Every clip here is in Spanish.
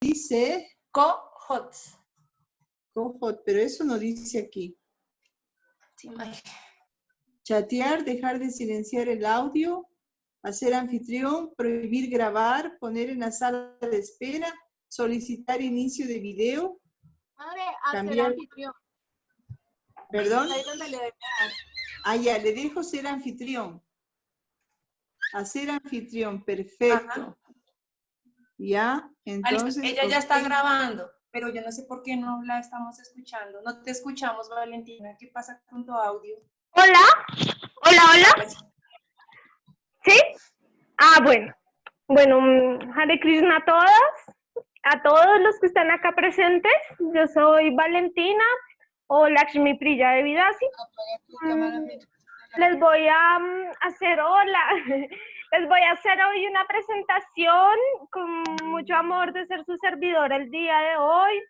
dice Kohot. Kohot, pero eso no dice aquí. Sí, May. Chatear, dejar de silenciar el audio, hacer anfitrión, prohibir grabar, poner en la sala de espera, solicitar inicio de video. Madre, hacer Cambiar. anfitrión. ¿Perdón? Ahí donde le debe dar. Ah, ya, le dejo ser anfitrión. Hacer anfitrión, perfecto. Ajá. Ya, entonces... Ella ya está grabando, pero yo no sé por qué no la estamos escuchando. No te escuchamos, Valentina. ¿Qué pasa con tu audio? Hola, hola, hola. Ahora sí. ¿Sí? Ah, bueno. Bueno, Hare Krishna a todos los que están acá presentes. Yo soy Valentina o Lakshmi Priya de Vidasi. Les voy a hacer, hola, les voy a hacer hoy una presentación con mucho amor de ser su servidora el día de hoy.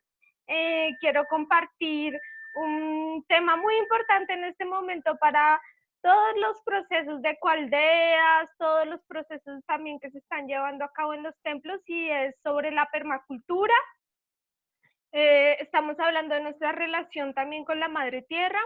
Quiero compartir un tema muy importante en este momento para todos los procesos de coaldeas, todos los procesos también que se están llevando a cabo en los templos, y es sobre la permacultura. Estamos hablando de nuestra relación también con la Madre Tierra,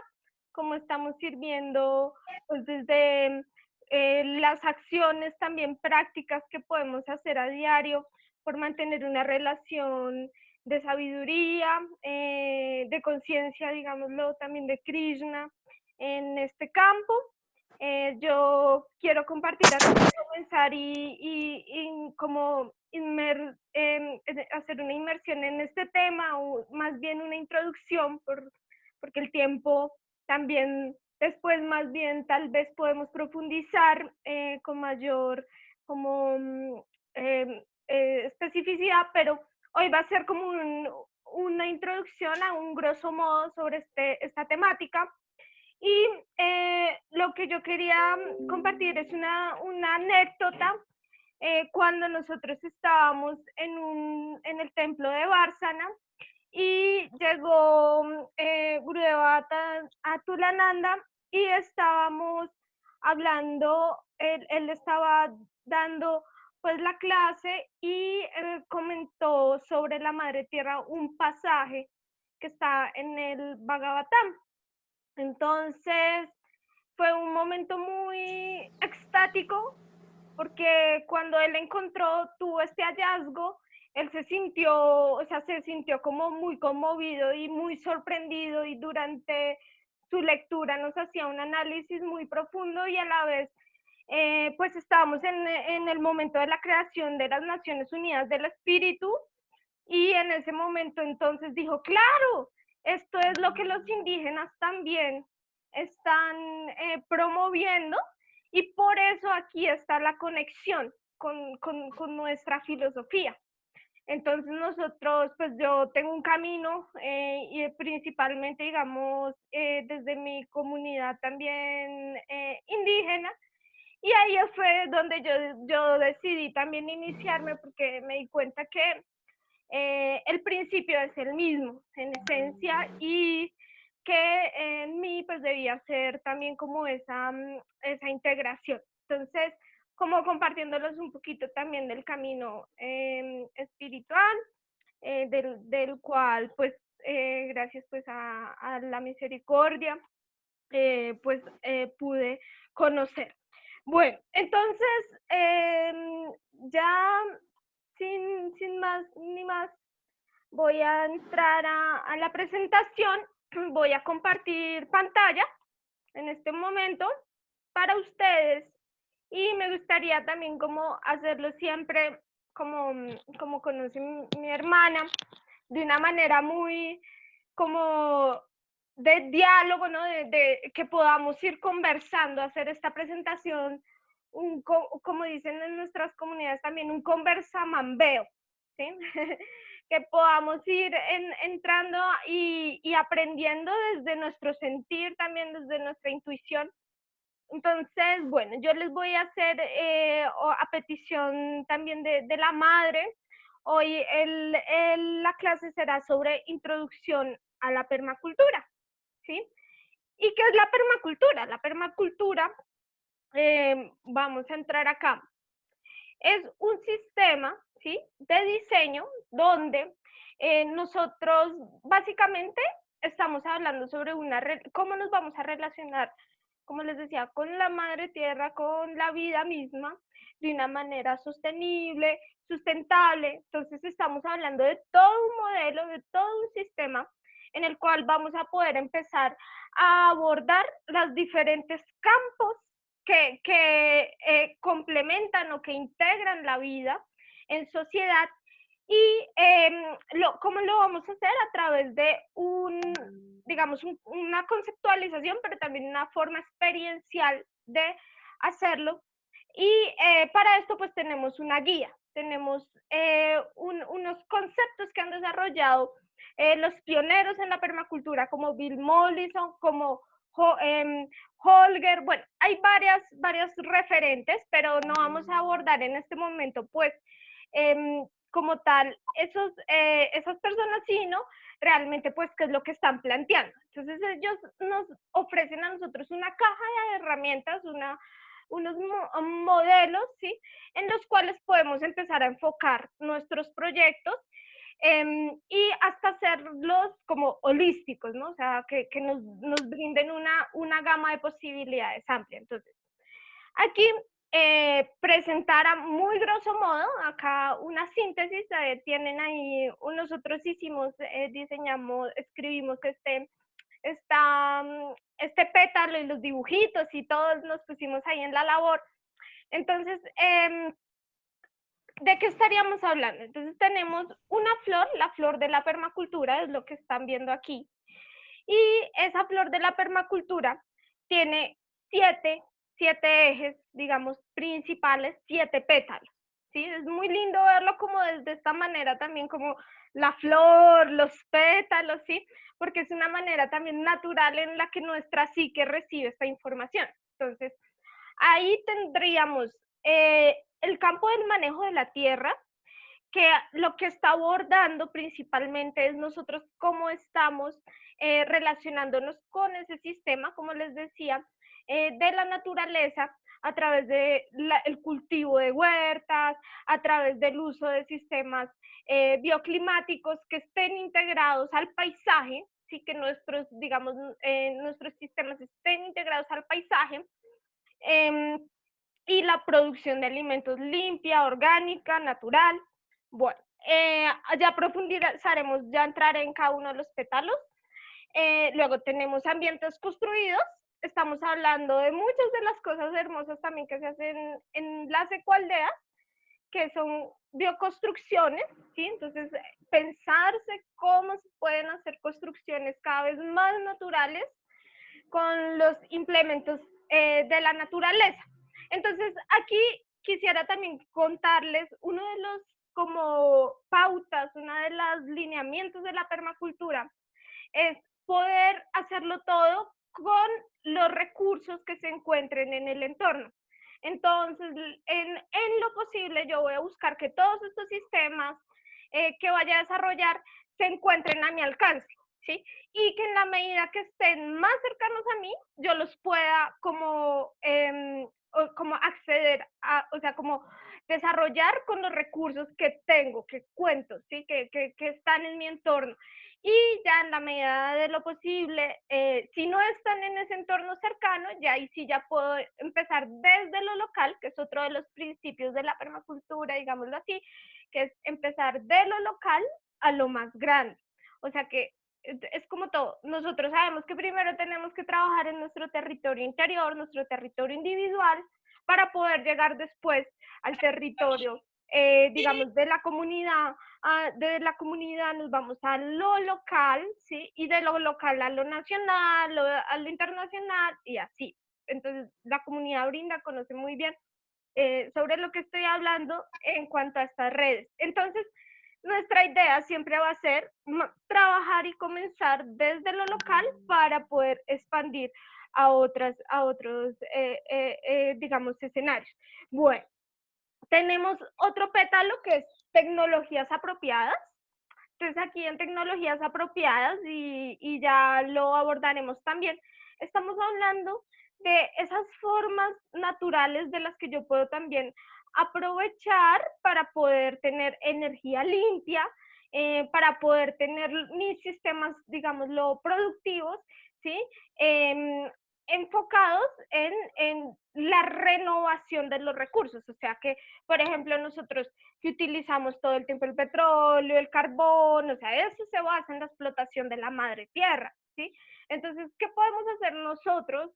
cómo estamos sirviendo pues, desde las acciones también prácticas que podemos hacer a diario por mantener una relación de sabiduría, de conciencia, digámoslo, también de Krishna en este campo. Yo quiero compartir antes de comenzar y como hacer una inmersión en este tema, o más bien una introducción, porque el tiempo también después más bien tal vez podemos profundizar con mayor como especificidad, pero hoy va a ser como una introducción a un grosso modo sobre esta temática. Y lo que yo quería compartir es una anécdota. Cuando nosotros estábamos en el templo de Varsana y llegó Gurudeva Atulananda y estábamos hablando, él estaba dando pues la clase y comentó sobre la Madre Tierra un pasaje que está en el Bhagavatam. Entonces fue un momento muy extático, porque cuando él tuvo este hallazgo, él se sintió como muy conmovido y muy sorprendido, y durante su lectura nos hacía un análisis muy profundo, y a la vez pues estábamos en el momento de la creación de las Naciones Unidas del Espíritu, y en ese momento entonces dijo, claro, esto es lo que los indígenas también están promoviendo, y por eso aquí está la conexión con nuestra filosofía. Entonces nosotros, pues yo tengo un camino y principalmente, digamos, desde mi comunidad también indígena, y ahí fue donde yo decidí también iniciarme, porque me di cuenta que el principio es el mismo en esencia, y que en mí pues debía ser también como esa integración. Entonces, como compartiéndolos un poquito también del camino espiritual, del cual pues gracias pues a la misericordia pues pude conocer. Bueno, entonces ya sin más ni más, voy a entrar a la presentación. Voy a compartir pantalla en este momento para ustedes, y me gustaría también como hacerlo siempre como conoce mi hermana, de una manera muy como de diálogo, ¿no? De que podamos ir conversando, hacer esta presentación, como dicen en nuestras comunidades también, un conversamambeo, ¿sí? Que podamos ir entrando y aprendiendo desde nuestro sentir, también desde nuestra intuición. Entonces, bueno, yo les voy a hacer a petición también de la madre. Hoy la clase será sobre introducción a la permacultura, ¿sí? ¿Y qué es la permacultura? La permacultura, vamos a entrar acá, es un sistema, ¿sí?, de diseño donde nosotros básicamente estamos hablando sobre cómo nos vamos a relacionar, como les decía, con la madre tierra, con la vida misma, de una manera sostenible, sustentable. Entonces estamos hablando de todo un modelo, de todo un sistema en el cual vamos a poder empezar a abordar los diferentes campos que complementan o que integran la vida en sociedad. Y ¿cómo lo vamos a hacer? A través de una conceptualización, pero también una forma experiencial de hacerlo. Y para esto pues tenemos una guía, tenemos unos conceptos que han desarrollado los pioneros en la permacultura, como Bill Mollison, como Holger. Bueno, hay varias referentes, pero no vamos a abordar en este momento pues como tal esas personas, sino realmente pues qué es lo que están planteando. Entonces ellos nos ofrecen a nosotros una caja de herramientas, unos modelos, ¿sí?, en los cuales podemos empezar a enfocar nuestros proyectos y hasta hacerlos como holísticos, ¿no? O sea, que nos brinden una gama de posibilidades amplia. Entonces, aquí presentar a muy grosso modo, acá una síntesis, tienen ahí, nosotros escribimos este pétalo y los dibujitos y todos nos pusimos ahí en la labor. Entonces, ¿de qué estaríamos hablando? Entonces tenemos una flor, la flor de la permacultura, es lo que están viendo aquí. Y esa flor de la permacultura tiene siete ejes, digamos, principales, 7 pétalos, ¿sí? Es muy lindo verlo como desde esta manera también, como la flor, los pétalos, ¿sí? Porque es una manera también natural en la que nuestra psique recibe esta información. Entonces, ahí tendríamos el campo del manejo de la tierra, que lo que está abordando principalmente es nosotros cómo estamos relacionándonos con ese sistema, como les decía, de la naturaleza, a través del cultivo de huertas, a través del uso de sistemas bioclimáticos que estén integrados al paisaje, sí, que nuestros sistemas estén integrados al paisaje, y la producción de alimentos limpia, orgánica, natural. Bueno, ya profundizaremos, ya entraré en cada uno de los pétalos. Luego tenemos ambientes construidos. Estamos hablando de muchas de las cosas hermosas también que se hacen en las ecoaldeas, que son bioconstrucciones, ¿sí? Entonces, pensarse cómo se pueden hacer construcciones cada vez más naturales con los implementos de la naturaleza. Entonces, aquí quisiera también contarles uno de los como pautas, uno de los lineamientos de la permacultura, es poder hacerlo todo con los recursos que se encuentren en el entorno. Entonces, en lo posible, yo voy a buscar que todos estos sistemas que vaya a desarrollar se encuentren a mi alcance, ¿sí? Y que en la medida que estén más cercanos a mí, yo los pueda como acceder a, o sea, como desarrollar con los recursos que tengo, que cuento, ¿sí? que están en mi entorno. Y ya en la medida de lo posible, si no están en ese entorno cercano, ya ahí sí ya puedo empezar desde lo local, que es otro de los principios de la permacultura, digámoslo así, que es empezar de lo local a lo más grande. O sea que es como todo. Nosotros sabemos que primero tenemos que trabajar en nuestro territorio interior, nuestro territorio individual, para poder llegar después al territorio, digamos, de la comunidad. De la comunidad nos vamos a lo local, ¿sí? Y de lo local a lo nacional, a lo internacional, y así. Entonces, la comunidad brinda, conoce muy bien sobre lo que estoy hablando en cuanto a estas redes. Entonces, nuestra idea siempre va a ser trabajar y comenzar desde lo local para poder expandir a otros, digamos, escenarios. Bueno, tenemos otro pétalo que es tecnologías apropiadas. Entonces aquí en tecnologías apropiadas, y ya lo abordaremos también, estamos hablando de esas formas naturales de las que yo puedo también aprovechar para poder tener energía limpia, para poder tener mis sistemas, digámoslo, productivos, ¿sí? Enfocados en la renovación de los recursos. O sea que, por ejemplo, nosotros que utilizamos todo el tiempo el petróleo, el carbón, o sea, eso se basa en la explotación de la madre tierra, ¿sí? Entonces, ¿qué podemos hacer nosotros,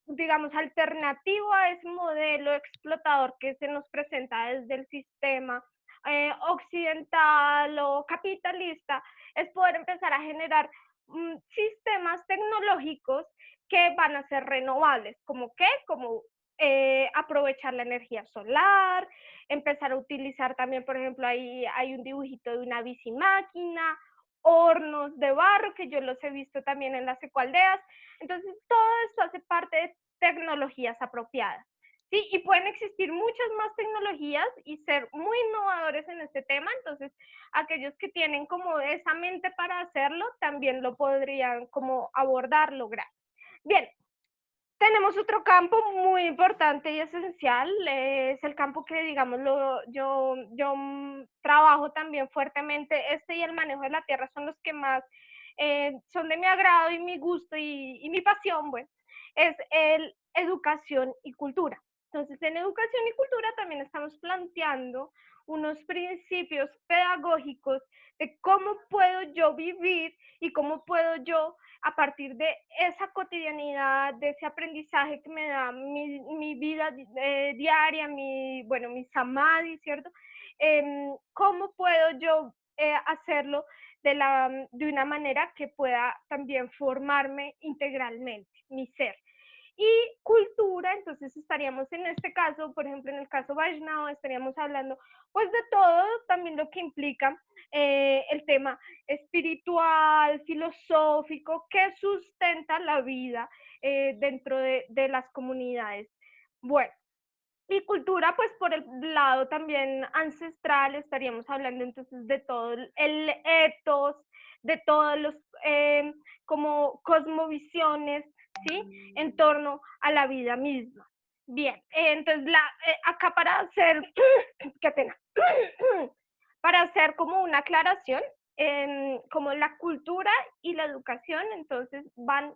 digamos, alternativo a ese modelo explotador que se nos presenta desde el sistema occidental o capitalista? Es poder empezar a generar sistemas tecnológicos que van a ser renovables, ¿como qué? Como aprovechar la energía solar, empezar a utilizar también, por ejemplo, ahí hay un dibujito de una bicimáquina, hornos de barro, que yo los he visto también en las ecoaldeas. Entonces, todo esto hace parte de tecnologías apropiadas. ¿Sí? Y pueden existir muchas más tecnologías y ser muy innovadores en este tema. Entonces, aquellos que tienen como esa mente para hacerlo, también lo podrían como abordar, lograr. Bien, tenemos otro campo muy importante y esencial, es el campo que, digamos, yo trabajo también fuertemente. Este y el manejo de la tierra son los que más son de mi agrado y mi gusto y mi pasión, bueno, es el educación y cultura. Entonces, en educación y cultura también estamos planteando unos principios pedagógicos de cómo puedo yo vivir y cómo puedo yo, a partir de esa cotidianidad, de ese aprendizaje que me da mi vida diaria, mi samadhi, ¿cierto? ¿Cómo puedo yo hacerlo de una manera que pueda también formarme integralmente, mi ser? Y cultura, entonces estaríamos en este caso, por ejemplo, en el caso Vaishnava, estaríamos hablando pues de todo, también lo que implica el tema espiritual, filosófico, que sustenta la vida dentro de las comunidades. Bueno, y cultura, pues por el lado también ancestral, estaríamos hablando entonces de todo el ethos, de todos los como cosmovisiones, ¿sí? En torno a la vida misma. Bien, entonces acá para hacer, qué pena, para hacer como una aclaración, como la cultura y la educación, entonces van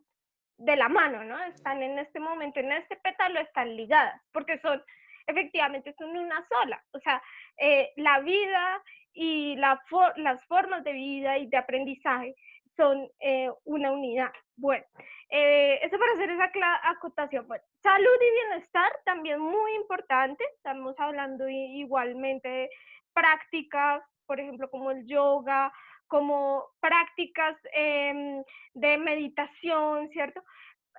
de la mano, ¿no? Están en este momento, en este pétalo, están ligadas, porque efectivamente son una sola. O sea, la vida y las formas de vida y de aprendizaje son una unidad. Bueno, eso para hacer esa acotación. Bueno, salud y bienestar también muy importante. Estamos hablando igualmente de prácticas, por ejemplo, como el yoga, como prácticas de meditación, ¿cierto?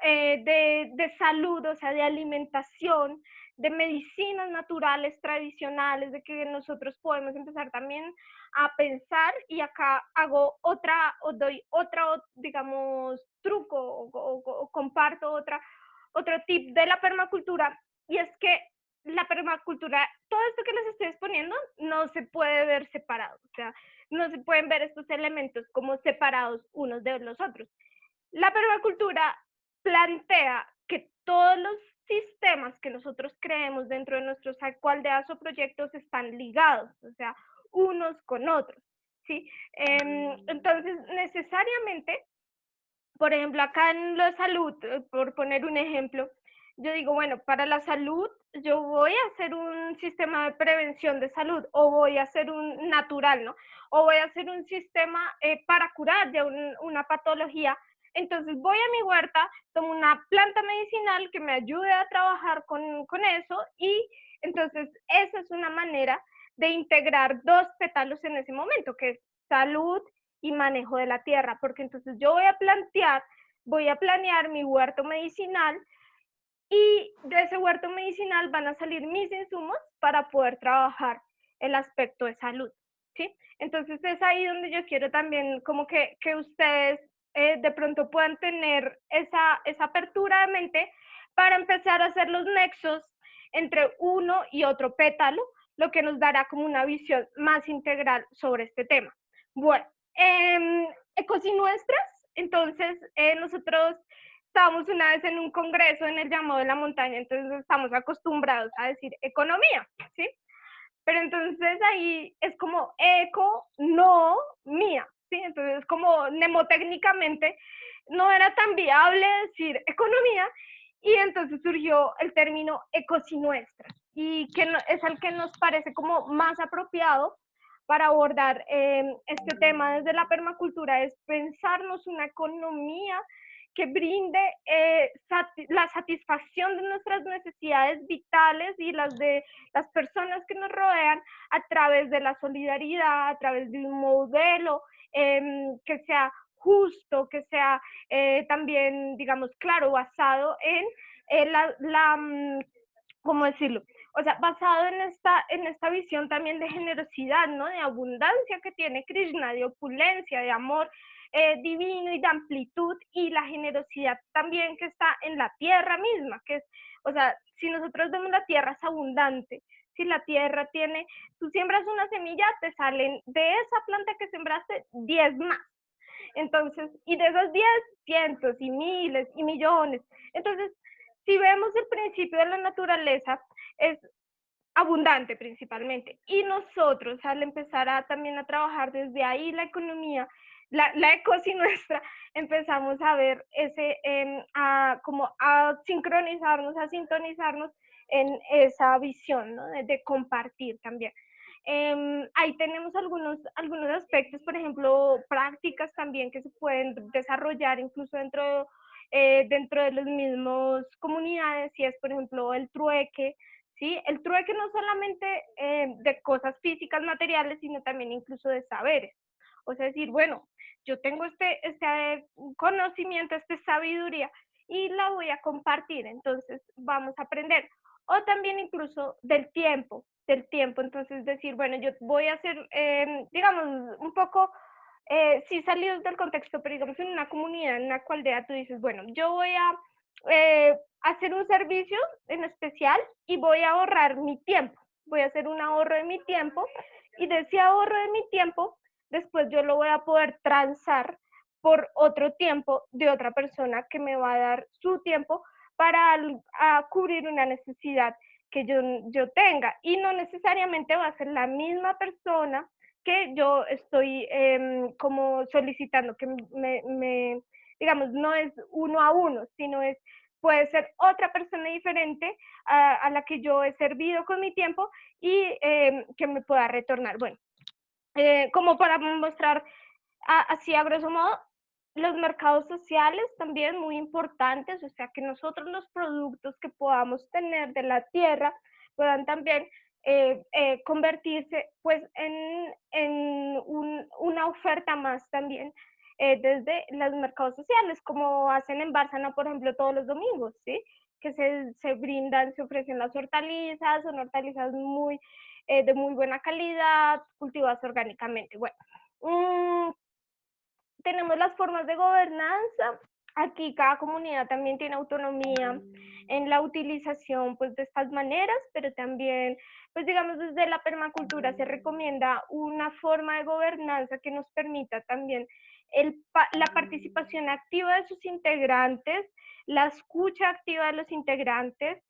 De salud, o sea, de alimentación, de medicinas naturales tradicionales, de que nosotros podemos empezar también a pensar, y acá hago doy otra, digamos, truco o comparto otro tip de la permacultura, y es que la permacultura, todo esto que les estoy exponiendo, no se puede ver separado, o sea, no se pueden ver estos elementos como separados unos de los otros. La permacultura plantea que todos los sistemas que nosotros creemos dentro de nuestros ecoaldeas o proyectos están ligados, o sea, unos con otros, ¿sí? Entonces, necesariamente, por ejemplo, acá en la salud, por poner un ejemplo, yo digo, bueno, para la salud yo voy a hacer un sistema de prevención de salud, o voy a hacer un natural, ¿no? O voy a hacer un sistema para curar ya una patología. Entonces voy a mi huerta, tomo una planta medicinal que me ayude a trabajar con eso, y entonces esa es una manera de integrar dos pétalos en ese momento, que es salud y manejo de la tierra, porque entonces yo voy a planear mi huerto medicinal, y de ese huerto medicinal van a salir mis insumos para poder trabajar el aspecto de salud, ¿sí? Entonces es ahí donde yo quiero también como que ustedes de pronto puedan tener esa apertura de mente para empezar a hacer los nexos entre uno y otro pétalo, lo que nos dará como una visión más integral sobre este tema. Bueno, Ecosinuestras, entonces nosotros estábamos una vez en un congreso en el llamado de la montaña, entonces estamos acostumbrados a decir economía, ¿sí? Pero entonces ahí es como eco, no, mía, ¿sí? Entonces como mnemotécnicamente no era tan viable decir economía, y entonces surgió el término ecos y nuestras, y que es el que nos parece como más apropiado para abordar este tema desde la permacultura, es pensarnos una economía que brinde la satisfacción de nuestras necesidades vitales y las de las personas que nos rodean a través de la solidaridad, a través de un modelo que sea justo, que sea también, digamos, claro, basado en ¿cómo decirlo? O sea, basado en esta visión también de generosidad, ¿no? De abundancia que tiene Krishna, de opulencia, de amor divino y de amplitud, y la generosidad también que está en la tierra misma, que es, o sea, si nosotros vemos la tierra es abundante, si la tierra tiene, tú siembras una semilla, te salen de esa planta que sembraste 10 más. Entonces, y de esos 10, cientos y miles y millones. Entonces, si vemos el principio de la naturaleza, es abundante principalmente. Y nosotros, al empezar también a trabajar desde ahí la economía, la ecosi nuestra, empezamos a ver como a sincronizarnos, a sintonizarnos en esa visión, ¿no? de compartir también. Ahí tenemos algunos aspectos, por ejemplo, prácticas también que se pueden desarrollar incluso dentro de las mismas comunidades, y es, por ejemplo, el trueque, ¿sí? El trueque no solamente de cosas físicas, materiales, sino también incluso de saberes. O sea, decir, bueno, yo tengo este conocimiento, esta sabiduría, y la voy a compartir, entonces vamos a aprender. O también incluso del tiempo, entonces decir, bueno, yo voy a hacer, digamos, un poco, sí salidos del contexto, pero digamos en una comunidad, en una aldea, tú dices, bueno, yo voy a hacer un servicio en especial y voy a ahorrar mi tiempo, voy a hacer un ahorro de mi tiempo, y de ese ahorro de mi tiempo, después yo lo voy a poder transar por otro tiempo de otra persona que me va a dar su tiempo para cubrir una necesidad que yo tenga, y no necesariamente va a ser la misma persona que yo estoy como solicitando, que digamos, no es uno a uno, sino puede ser otra persona diferente a la que yo he servido con mi tiempo y que me pueda retornar. Bueno, como para mostrar así a grosso modo, los mercados sociales también muy importantes, o sea, que nosotros los productos que podamos tener de la tierra puedan también convertirse pues en una oferta más también desde los mercados sociales, como hacen en Bárcena, por ejemplo, todos los domingos, ¿sí? Que se brindan, se ofrecen las hortalizas, son hortalizas de muy buena calidad, cultivadas orgánicamente. Bueno, tenemos las formas de gobernanza. Aquí cada comunidad también tiene autonomía en la utilización pues, de estas maneras, pero también, pues digamos, desde la permacultura se recomienda una forma de gobernanza que nos permita también la participación activa de sus integrantes, la escucha activa de los integrantes,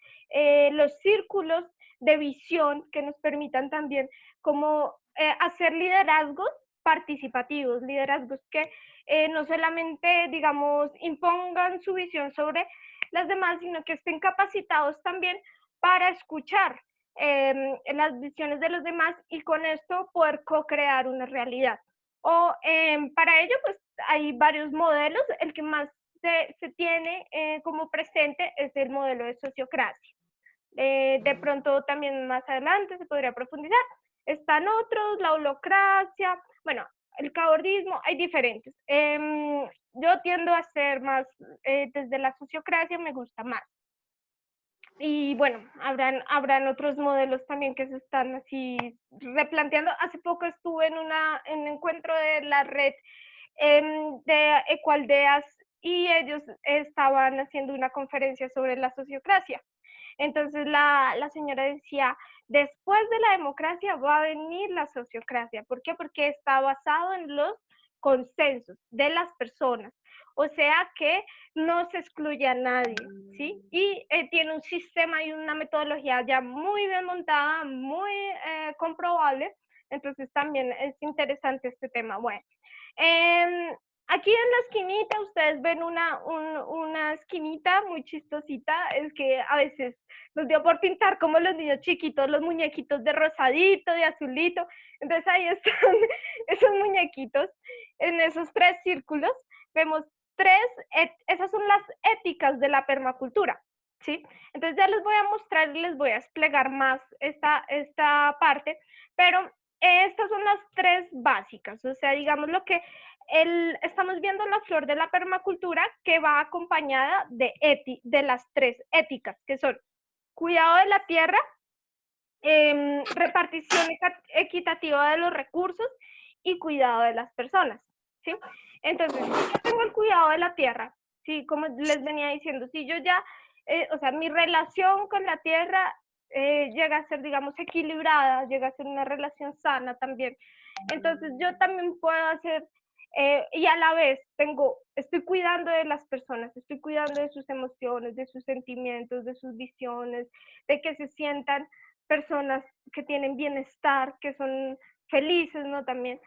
los círculos de visión que nos permitan también como hacer liderazgos participativos, liderazgos que no solamente, digamos, impongan su visión sobre las demás, sino que estén capacitados también para escuchar las visiones de los demás y con esto poder co-crear una realidad. O para ello, pues hay varios modelos. El que más se tiene como presente es el modelo de sociocracia. De pronto también más adelante se podría profundizar. Están otros, la holocracia, bueno, el cabordismo, hay diferentes. Yo tiendo a ser más, desde la sociocracia me gusta más. Y bueno, habrán otros modelos también que se están así replanteando. Hace poco estuve en un encuentro de la red de ecoaldeas y ellos estaban haciendo una conferencia sobre la sociocracia. Entonces la señora decía, después de la democracia va a venir la sociocracia. ¿Por qué? Porque está basado en los consensos de las personas. o sea que no se excluye a nadie, ¿sí? Y tiene un sistema y una metodología ya muy bien montada, muy comprobable, entonces también es interesante este tema. Bueno, aquí en la esquinita ustedes ven una esquinita muy chistosita, es que a veces nos dio por pintar como los niños chiquitos, los muñequitos de rosadito, de azulito, entonces ahí están esos muñequitos, en esos 3 círculos, vemos 3, esas son las éticas de la permacultura, ¿sí? Entonces ya les voy a mostrar y les voy a desplegar más esta parte, pero estas son las 3 básicas, o sea, digamos lo que estamos viendo la flor de la permacultura que va acompañada de las 3 éticas, que son cuidado de la tierra, repartición equitativa de los recursos y cuidado de las personas, ¿sí? Entonces, yo tengo el cuidado de la tierra, ¿sí? Como les venía diciendo, si yo ya, o sea, mi relación con la tierra llega a ser, digamos, equilibrada, llega a ser una relación sana también, entonces yo también puedo hacer, y a la vez estoy cuidando de las personas, estoy cuidando de sus emociones, de sus sentimientos, de sus visiones, de que se sientan personas que tienen bienestar, que son felices, ¿no? También,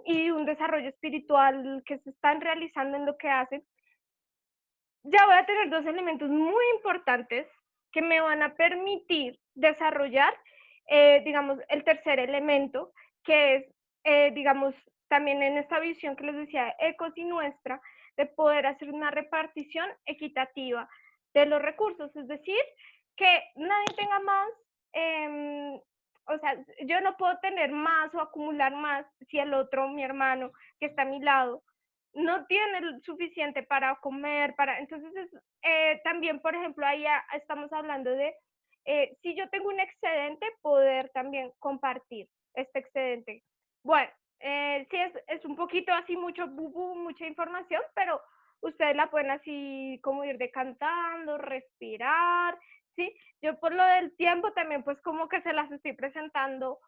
y un desarrollo espiritual que se están realizando en lo que hacen. Ya voy a tener 2 elementos muy importantes que me van a permitir desarrollar, digamos, el tercer elemento, que es, digamos, también en esta visión que les decía, Ecos y Nuestra, de poder hacer una repartición equitativa de los recursos, es decir, que nadie tenga más, o sea, yo no puedo tener más o acumular más si el otro, mi hermano, que está a mi lado, no tiene el suficiente para comer, entonces también, por ejemplo, ahí estamos hablando de, si yo tengo un excedente, poder también compartir este excedente. Bueno, sí es un poquito así, mucha información, pero ustedes la pueden así como ir decantando, respirar, ¿sí? Yo por lo del tiempo también pues como que se las estoy presentando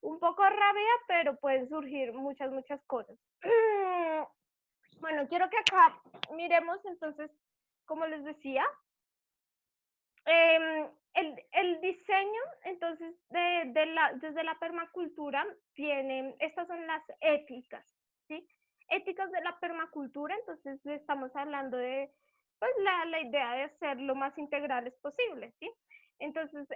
un poco rápida, pero pueden surgir muchas cosas. Bueno, quiero que acá miremos entonces, como les decía, el diseño, entonces, desde la permacultura, estas son las éticas, ¿sí? Éticas de la permacultura, entonces estamos hablando de pues, la idea de ser lo más integrales posible, ¿sí? Entonces,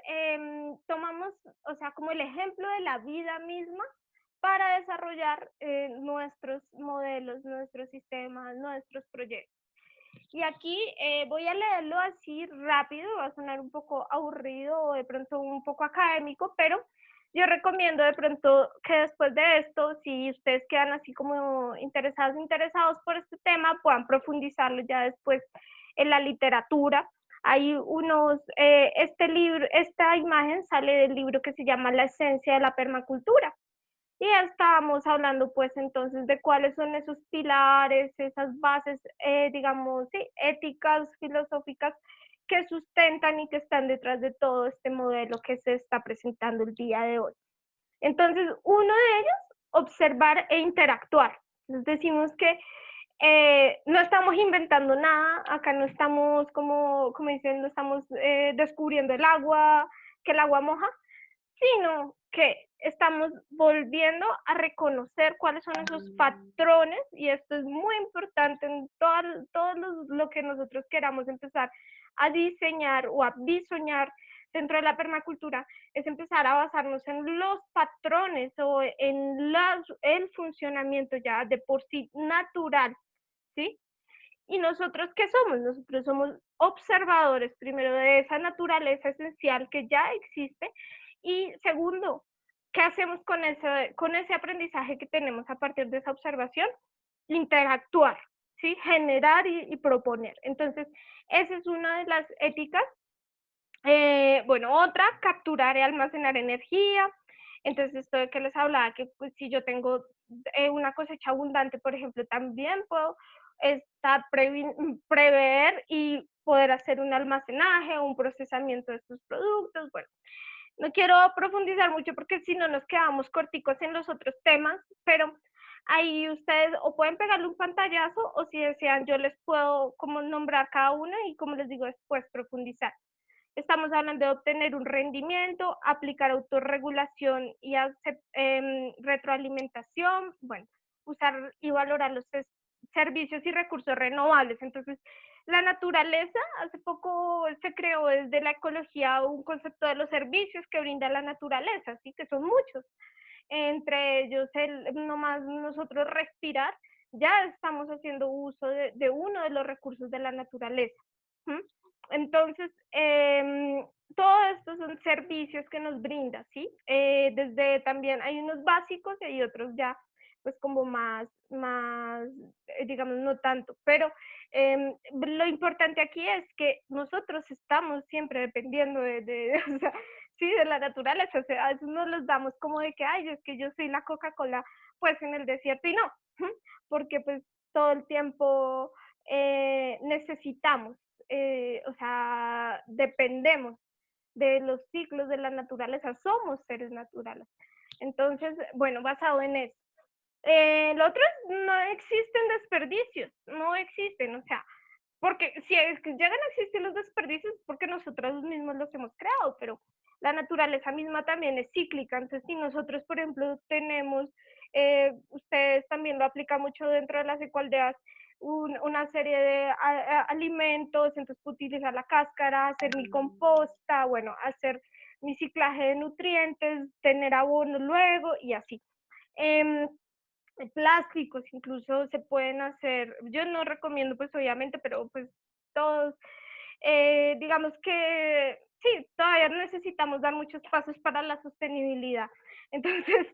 tomamos, o sea, como el ejemplo de la vida misma para desarrollar nuestros modelos, nuestros sistemas, nuestros proyectos. Y aquí voy a leerlo así rápido, va a sonar un poco aburrido o de pronto un poco académico, pero yo recomiendo de pronto que después de esto, si ustedes quedan así como interesados por este tema, puedan profundizarlo ya después en la literatura. Hay esta imagen sale del libro que se llama La esencia de la permacultura. Y estábamos hablando pues entonces de cuáles son esos pilares, esas bases, digamos, sí, éticas, filosóficas que sustentan y que están detrás de todo este modelo que se está presentando el día de hoy. Entonces, uno de ellos, observar e interactuar. Les decimos que no estamos inventando nada, acá no estamos, como dicen, no estamos descubriendo que el agua moja, sino que estamos volviendo a reconocer cuáles son esos patrones, y esto es muy importante en todo lo que nosotros queramos empezar a diseñar o a bisoñar dentro de la permacultura, es empezar a basarnos en los patrones o en el funcionamiento ya de por sí natural, ¿sí? ¿Y nosotros qué somos? Nosotros somos observadores, primero, de esa naturaleza esencial que ya existe, y segundo, ¿qué hacemos con ese aprendizaje que tenemos a partir de esa observación? Interactuar, ¿sí? Generar y proponer. Entonces, esa es una de las éticas. Bueno, otra, capturar y almacenar energía. Entonces, esto de que les hablaba, que pues, si yo tengo una cosecha abundante, por ejemplo, también puedo prever y poder hacer un almacenaje o un procesamiento de estos productos. Bueno, no quiero profundizar mucho porque si no nos quedamos corticos en los otros temas, pero Ahí ustedes o pueden pegarle un pantallazo o si desean yo les puedo como nombrar cada una y como les digo después profundizar. Estamos hablando de obtener un rendimiento, aplicar autorregulación y retroalimentación, bueno, usar y valorar los servicios y recursos renovables. Entonces, la naturaleza, hace poco se creó desde la ecología un concepto de los servicios que brinda la naturaleza, ¿sí? Que son muchos. Entre ellos, nomás nosotros respirar, ya estamos haciendo uso de uno de los recursos de la naturaleza. ¿Mm? Entonces, todos estos son servicios que nos brinda, ¿sí? Desde también hay unos básicos y hay otros ya, pues como más digamos, no tanto, pero lo importante aquí es que nosotros estamos siempre dependiendo o sea, sí, de la naturaleza, o sea, a veces nos los damos como de que, ay, es que yo soy la Coca-Cola, pues en el desierto y no, porque pues todo el tiempo necesitamos, o sea, dependemos de los ciclos de la naturaleza, somos seres naturales. Entonces, bueno, basado en eso. Lo otro es, no existen desperdicios, no existen, o sea, porque si es que llegan a existir los desperdicios es porque nosotros mismos los hemos creado, pero la naturaleza misma también es cíclica, entonces si nosotros, por ejemplo, tenemos, ustedes también lo aplican mucho dentro de las ecoaldeas, una serie de alimentos, entonces utilizar la cáscara, hacer mi composta, bueno, hacer mi ciclaje de nutrientes, tener abono luego y así. Plásticos incluso se pueden hacer, yo no recomiendo pues obviamente, pero pues todos, digamos que sí, todavía necesitamos dar muchos pasos para la sostenibilidad. Entonces,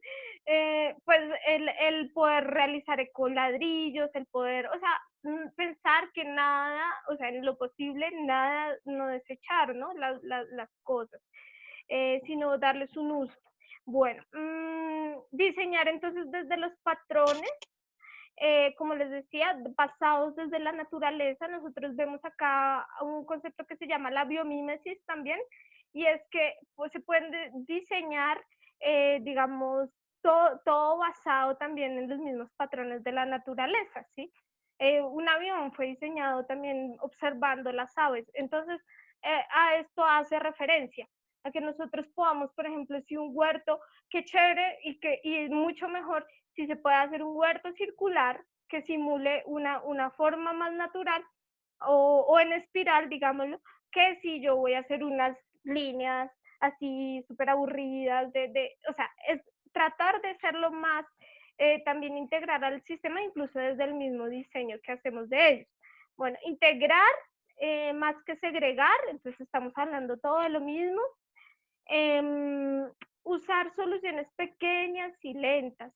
pues el poder realizar ecoladrillos, el poder, o sea, pensar que nada, o sea, en lo posible, nada, no desechar, ¿no? Las cosas, sino darles un uso. Bueno, diseñar entonces desde los patrones, como les decía, basados desde la naturaleza. Nosotros vemos acá un concepto que se llama la biomímesis también, y es que pues, se pueden diseñar, digamos, todo basado también en los mismos patrones de la naturaleza, ¿sí? Un avión fue diseñado también observando las aves, entonces a esto hace referencia, a que nosotros podamos, por ejemplo, si un huerto, qué chévere y mucho mejor si se puede hacer un huerto circular que simule una forma más natural o en espiral, digámoslo, que si yo voy a hacer unas líneas así súper aburridas, o sea, es tratar de ser lo más también integrar al sistema, incluso desde el mismo diseño que hacemos de ellos. Bueno, integrar más que segregar, entonces estamos hablando todo de lo mismo. Usar soluciones pequeñas y lentas.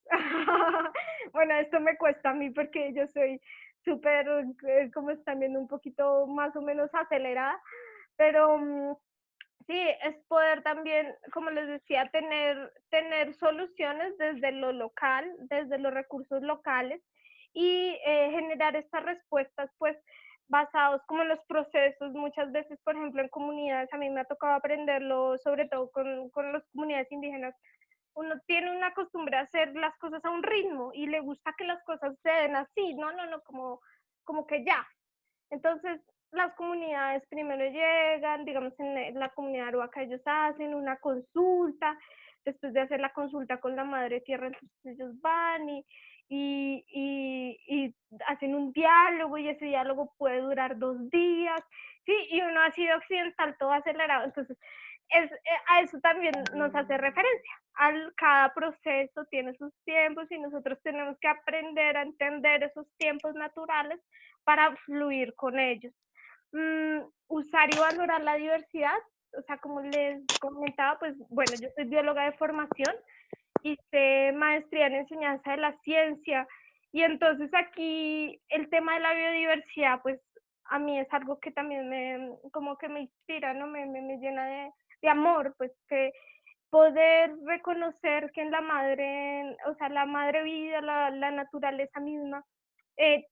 Bueno, esto me cuesta a mí porque yo soy súper, como están viendo, un poquito más o menos acelerada, pero sí, es poder también, como les decía, tener soluciones desde lo local, desde los recursos locales y generar estas respuestas, pues, basados como en los procesos. Muchas veces, por ejemplo, en comunidades, a mí me ha tocado aprenderlo, sobre todo con las comunidades indígenas, uno tiene una costumbre a hacer las cosas a un ritmo y le gusta que las cosas se den así, no, como que ya. Entonces, las comunidades primero llegan, digamos en la comunidad Aruaca ellos hacen una consulta, después de hacer la consulta con la madre tierra, entonces ellos van y hacen un diálogo y ese diálogo puede durar 2 días, ¿sí? Y uno ha sido occidental todo acelerado, entonces a eso también nos hace referencia. Cada proceso tiene sus tiempos y nosotros tenemos que aprender a entender esos tiempos naturales para fluir con ellos. Usar y valorar la diversidad, o sea, como les comentaba, pues bueno, yo soy bióloga de formación, hice maestría en enseñanza de la ciencia y entonces aquí el tema de la biodiversidad, pues a mí es algo que también como que me inspira, ¿no? Me llena de amor, pues que poder reconocer que en la madre, o sea, la madre vida, la naturaleza misma,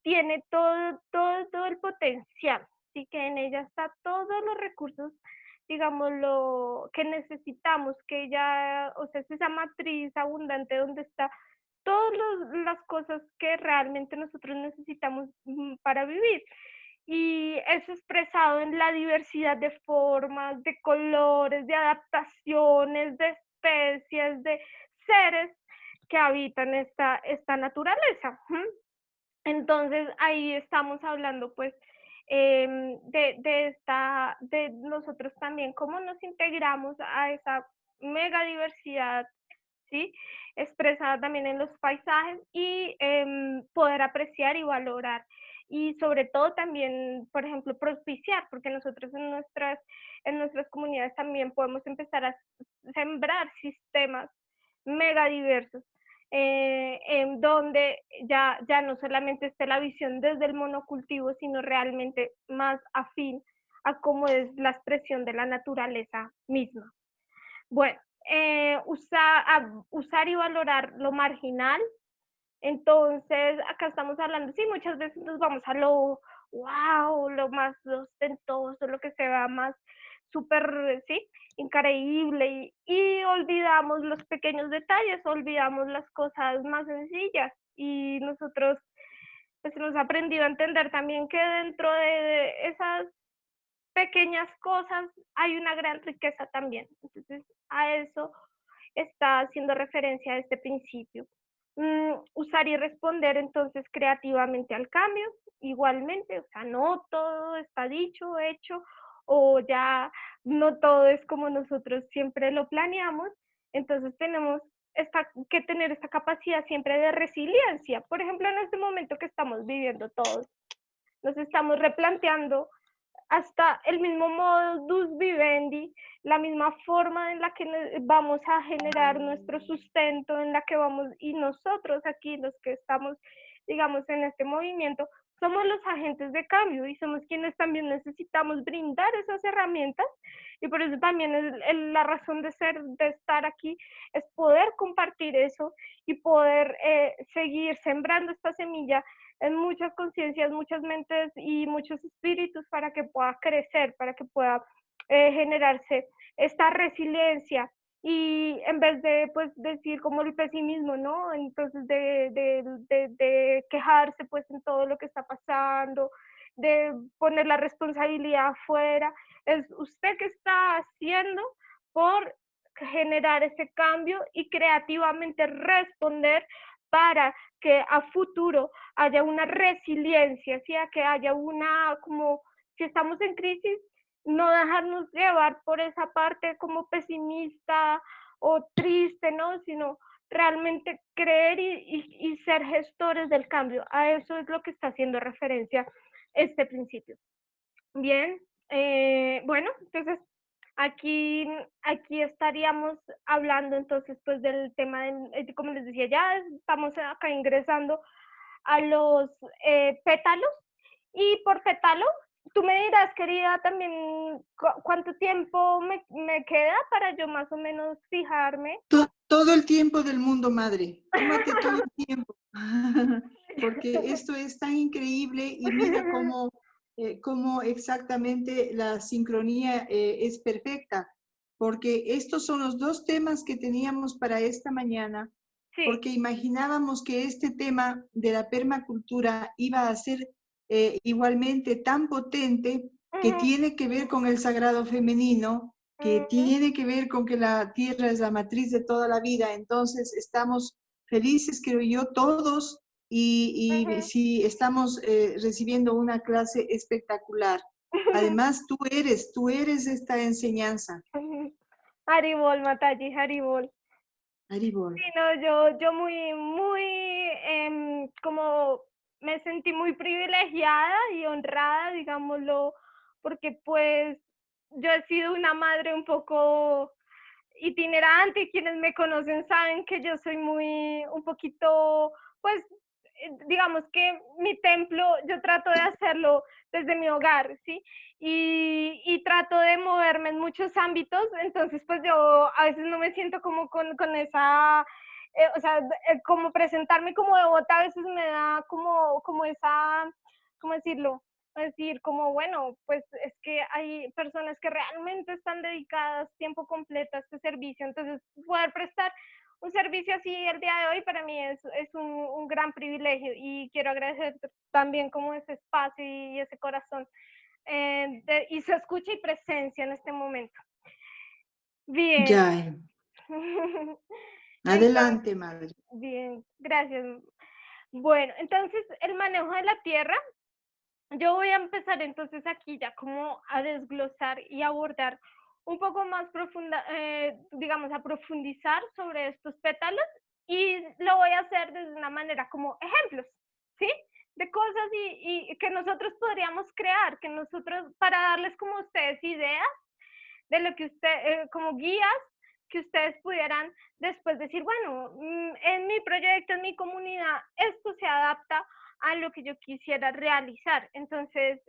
tiene todo el potencial, ¿sí? Que en ella está todos los recursos, digamos, lo que necesitamos, que ella, o sea, es esa matriz abundante donde está todas las cosas que realmente nosotros necesitamos para vivir. Y eso expresado en la diversidad de formas, de colores, de adaptaciones, de especies, de seres que habitan esta naturaleza. Entonces ahí estamos hablando pues de nosotros también, cómo nos integramos a esa mega diversidad, ¿sí? Expresada también en los paisajes y poder apreciar y valorar. Y sobre todo también, por ejemplo, propiciar, porque nosotros en nuestras comunidades también podemos empezar a sembrar sistemas mega diversos, en donde ya no solamente esté la visión desde el monocultivo, sino realmente más afín a cómo es la expresión de la naturaleza misma. Bueno, usar y valorar lo marginal. Entonces, acá estamos hablando, sí, muchas veces nos vamos a lo wow, lo más ostentoso, lo que se vea más súper, sí, increíble, y olvidamos los pequeños detalles, olvidamos las cosas más sencillas, y nosotros pues hemos aprendido a entender también que dentro de esas pequeñas cosas hay una gran riqueza también. Entonces, a eso está haciendo referencia a este principio. Usar y responder entonces creativamente al cambio, igualmente, o sea, no todo está dicho, hecho, o ya no todo es como nosotros siempre lo planeamos, entonces tenemos que tener esta capacidad siempre de resiliencia. Por ejemplo, en este momento que estamos viviendo todos, nos estamos replanteando hasta el mismo modus vivendi, la misma forma en la que vamos a generar nuestro sustento, en la que vamos, y nosotros aquí, los que estamos, digamos, en este movimiento, somos los agentes de cambio y somos quienes también necesitamos brindar esas herramientas, y por eso también la razón de ser, de estar aquí, es poder compartir eso y poder seguir sembrando esta semilla en muchas conciencias, muchas mentes y muchos espíritus para que pueda crecer, para que pueda generarse esta resiliencia, y en vez de pues decir como el pesimismo, ¿no? Entonces de quejarse pues en todo lo que está pasando, de poner la responsabilidad afuera, es usted que está haciendo por generar ese cambio y creativamente responder para que a futuro haya una resiliencia, ¿sí? Que haya una, como si estamos en crisis, no dejarnos llevar por esa parte como pesimista o triste, ¿no? Sino realmente creer y ser gestores del cambio. A eso es lo que está haciendo referencia este principio. Bien, bueno, entonces aquí estaríamos hablando entonces pues del tema, como les decía, ya estamos acá ingresando a los pétalos, y por pétalo, tú me dirás, querida, también cuánto tiempo me queda para yo más o menos fijarme. Todo el tiempo del mundo, madre. Tómate todo el tiempo. Porque esto es tan increíble y mira cómo exactamente la sincronía es perfecta. Porque estos son los dos temas que teníamos para esta mañana. Sí. Porque imaginábamos que este tema de la permacultura iba a ser igualmente tan potente, que tiene que ver con el sagrado femenino, que tiene que ver con que la tierra es la matriz de toda la vida. Entonces estamos felices, creo yo, todos, y sí, estamos recibiendo una clase espectacular. Además, tú eres esta enseñanza. Haribol, Mataji, Haribol. Haribol. Sí, no, yo muy, como me sentí muy privilegiada y honrada, digámoslo, porque pues yo he sido una madre un poco itinerante, y quienes me conocen saben que yo soy un poquito, pues, digamos que mi templo, yo trato de hacerlo desde mi hogar, ¿sí? Y trato de moverme en muchos ámbitos, entonces pues yo a veces no me siento como con esa, o sea, como presentarme como devota, a veces me da como esa, ¿cómo decirlo? Decir como, bueno, pues es que hay personas que realmente están dedicadas tiempo completo a este servicio, entonces poder prestar un servicio así el día de hoy para mí es un gran privilegio y quiero agradecer también como ese espacio y ese corazón y su escucha y presencia en este momento. Bien. Ya. Adelante, madre. Bien, gracias. Bueno, entonces el manejo de la tierra, yo voy a empezar entonces aquí ya como a desglosar y abordar un poco más profunda, digamos, a profundizar sobre estos pétalos y lo voy a hacer desde una manera como ejemplos, ¿sí? De cosas y que nosotros podríamos crear, que nosotros, para darles como a ustedes ideas de lo que usted, como guías, que ustedes pudieran después decir, bueno, en mi proyecto, en mi comunidad, esto se adapta a lo que yo quisiera realizar. Entonces,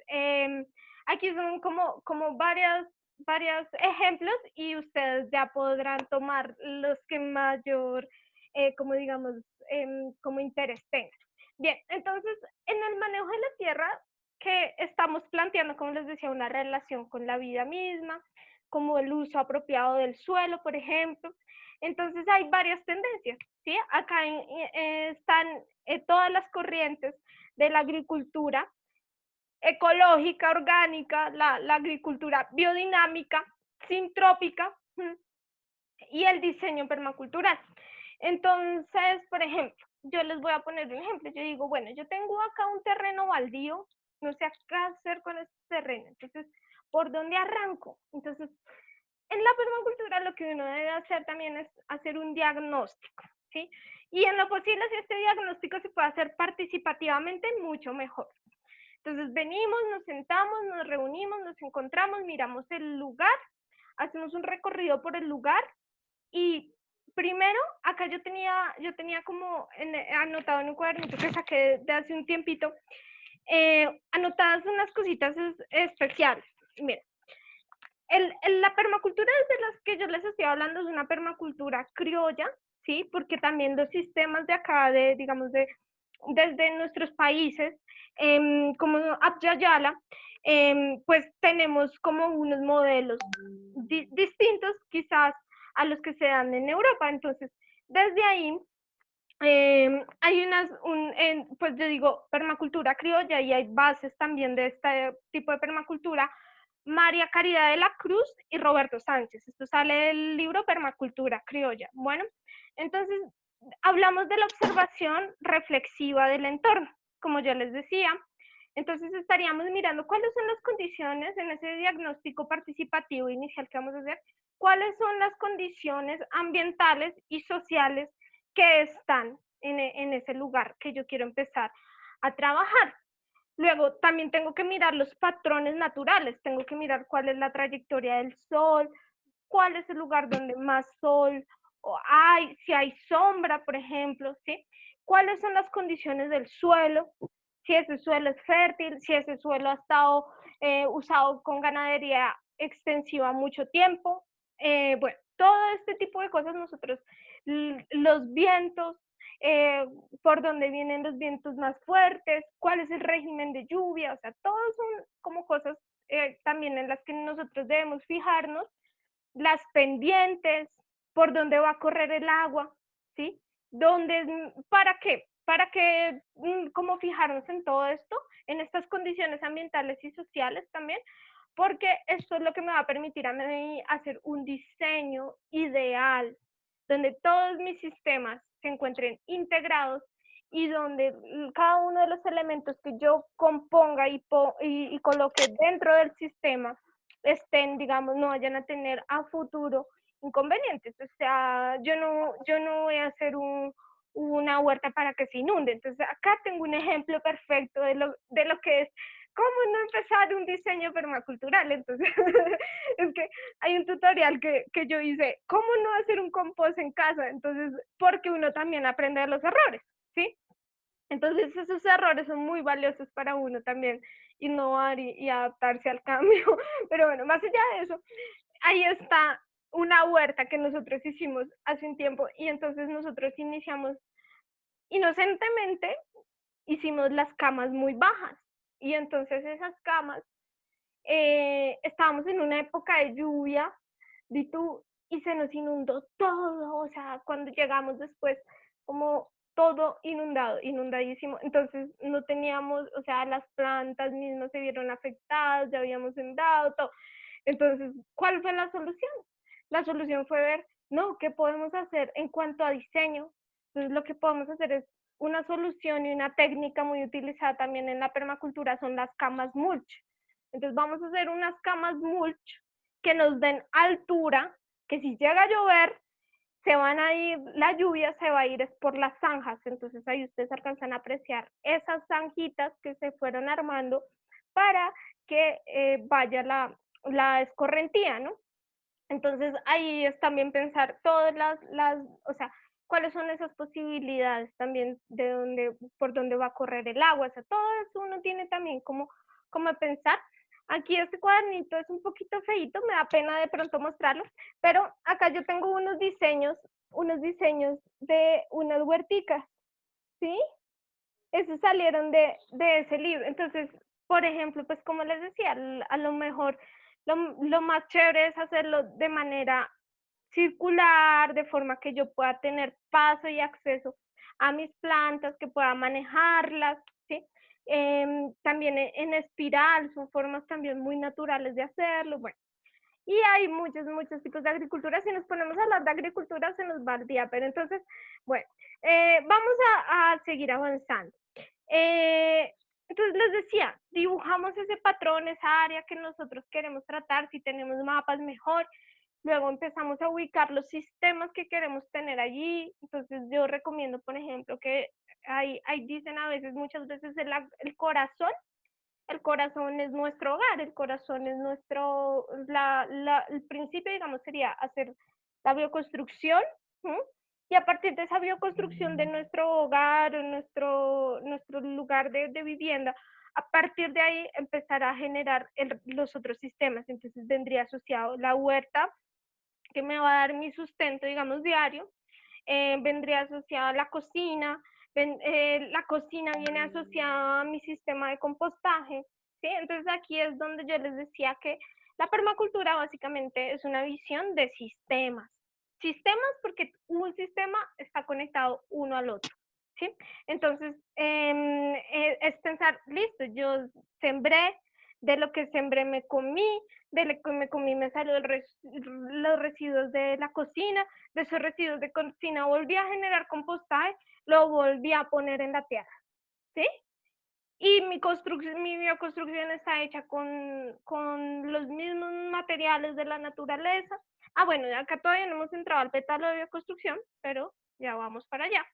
aquí son como varios ejemplos y ustedes ya podrán tomar los que mayor, como digamos, como interés tengan. Bien, entonces, en el manejo de la tierra, que estamos planteando, como les decía, una relación con la vida misma, como el uso apropiado del suelo, por ejemplo. Entonces hay varias tendencias, ¿sí? Acá están todas las corrientes de la agricultura ecológica, orgánica, la agricultura biodinámica, sintrópica y el diseño permacultural. Entonces, por ejemplo, yo les voy a poner un ejemplo. Yo digo, bueno, yo tengo acá un terreno baldío, no sé qué hacer con este terreno. Entonces, ¿por dónde arranco? Entonces, en la permacultura lo que uno debe hacer también es hacer un diagnóstico, ¿sí? Y en lo posible, si este diagnóstico se puede hacer participativamente, mucho mejor. Entonces venimos, nos sentamos, nos reunimos, nos encontramos, miramos el lugar, hacemos un recorrido por el lugar y primero, acá yo tenía como anotado en un cuadernito que saqué de hace un tiempito, anotadas unas cositas especiales. Miren, la permacultura desde las que yo les estoy hablando es una permacultura criolla, ¿sí? Porque también los sistemas de acá, digamos, desde nuestros países, como Abya Yala, pues tenemos como unos modelos distintos quizás a los que se dan en Europa. Entonces, desde ahí hay pues yo digo, permacultura criolla y hay bases también de este tipo de permacultura. María Caridad de la Cruz y Roberto Sánchez. Esto sale del libro Permacultura Criolla. Bueno, entonces hablamos de la observación reflexiva del entorno, como yo les decía. Entonces estaríamos mirando cuáles son las condiciones en ese diagnóstico participativo inicial que vamos a hacer, cuáles son las condiciones ambientales y sociales que están en ese lugar que yo quiero empezar a trabajar. Luego, también tengo que mirar los patrones naturales, tengo que mirar cuál es la trayectoria del sol, cuál es el lugar donde más sol hay, si hay sombra, por ejemplo, ¿sí? Cuáles son las condiciones del suelo, si ese suelo es fértil, si ese suelo ha estado usado con ganadería extensiva mucho tiempo. Bueno, todo este tipo de cosas nosotros, los vientos, por dónde vienen los vientos más fuertes, cuál es el régimen de lluvia, o sea, todos son como cosas también en las que nosotros debemos fijarnos, las pendientes, por dónde va a correr el agua, ¿sí? ¿Para qué? Para que, como fijarnos en todo esto, en estas condiciones ambientales y sociales también, porque esto es lo que me va a permitir a mí hacer un diseño ideal, donde todos mis sistemas se encuentren integrados y donde cada uno de los elementos que yo componga y coloque dentro del sistema estén, digamos, no vayan a tener a futuro inconvenientes. O sea, yo no voy a hacer una huerta para que se inunde. Entonces, acá tengo un ejemplo perfecto de lo que es cómo no empezar un diseño permacultural. Entonces, es que hay un tutorial que yo hice, cómo no hacer un compost en casa. Entonces, porque uno también aprende de los errores, ¿sí? Entonces, esos errores son muy valiosos para uno también, innovar y adaptarse al cambio. Pero bueno, más allá de eso, ahí está una huerta que nosotros hicimos hace un tiempo y entonces nosotros iniciamos inocentemente, hicimos las camas muy bajas y entonces esas camas, estábamos en una época de lluvia, y se nos inundó todo, o sea, cuando llegamos después, como todo inundado, inundadísimo, entonces no teníamos, o sea, las plantas mismas se vieron afectadas, ya habíamos inundado todo. Entonces, ¿cuál fue la solución? La solución fue ver, no, ¿qué podemos hacer en cuanto a diseño? Entonces, lo que podemos hacer es una solución y una técnica muy utilizada también en la permacultura son las camas mulch. Entonces, vamos a hacer unas camas mulch que nos den altura, que si llega a llover, se van a ir, la lluvia se va a ir es por las zanjas, entonces ahí ustedes alcanzan a apreciar esas zanjitas que se fueron armando para que vaya la escorrentía, ¿no? Entonces ahí es también pensar todas o sea, cuáles son esas posibilidades también de dónde, por dónde va a correr el agua, o sea, todo eso uno tiene también como pensar. Aquí este cuadernito es un poquito feíto, me da pena de pronto mostrarlo, pero acá yo tengo unos diseños de unas huerticas, ¿sí? Esos salieron de ese libro. Entonces, por ejemplo, pues como les decía, a lo mejor lo más chévere es hacerlo de manera circular, de forma que yo pueda tener paso y acceso a mis plantas, que pueda manejarlas, ¿sí? También en espiral, son formas también muy naturales de hacerlo, bueno. Y hay muchos tipos de agricultura. Si nos ponemos a hablar de agricultura, se nos va el día, pero entonces, bueno, vamos a seguir avanzando. Entonces les decía, dibujamos ese patrón, esa área que nosotros queremos tratar, si tenemos mapas mejor, luego empezamos a ubicar los sistemas que queremos tener allí. Entonces yo recomiendo, por ejemplo, que ahí dicen a veces, muchas veces el corazón es nuestro hogar, el corazón es nuestro, el principio, digamos, sería hacer la bioconstrucción, ¿sí? Y a partir de esa bioconstrucción de nuestro hogar, nuestro lugar de vivienda, a partir de ahí empezar a generar los otros sistemas. Entonces vendría asociado la huerta, que me va a dar mi sustento, digamos, diario, vendría asociada la cocina, la cocina viene asociada a mi sistema de compostaje, ¿sí? Entonces aquí es donde yo les decía que la permacultura básicamente es una visión de sistemas. Sistemas porque un sistema está conectado uno al otro, ¿sí? Entonces es pensar, listo, yo sembré, de lo que sembré me comí, de lo que me comí me salió los residuos de la cocina, de esos residuos de cocina volví a generar compostaje, lo volví a poner en la tierra, ¿sí? Y mi bioconstrucción está hecha con los mismos materiales de la naturaleza. Ah, bueno, acá todavía no hemos entrado al pétalo de bioconstrucción, pero ya vamos para allá.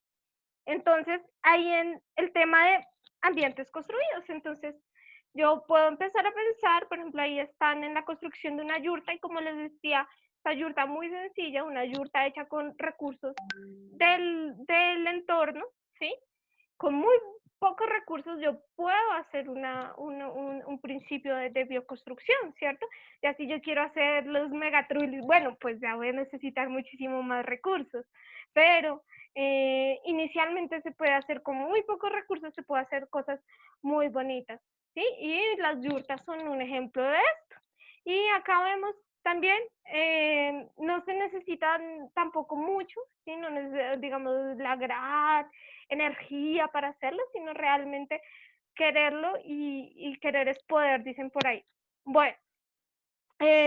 Entonces, ahí en el tema de ambientes construidos, entonces yo puedo empezar a pensar, por ejemplo, ahí están en la construcción de una yurta y como les decía, esta yurta muy sencilla, una yurta hecha con recursos del entorno, ¿sí? Con muy pocos recursos yo puedo hacer un principio de bioconstrucción, ¿cierto? Y así yo quiero hacer los megatrulis, bueno, pues ya voy a necesitar muchísimo más recursos, pero inicialmente se puede hacer con muy pocos recursos, se puede hacer cosas muy bonitas, ¿sí? Y las yurtas son un ejemplo de esto. Y acá vemos también, no se necesita tampoco mucho, ¿sí? No digamos, la gran energía para hacerlo, sino realmente quererlo y querer es poder, dicen por ahí. Bueno,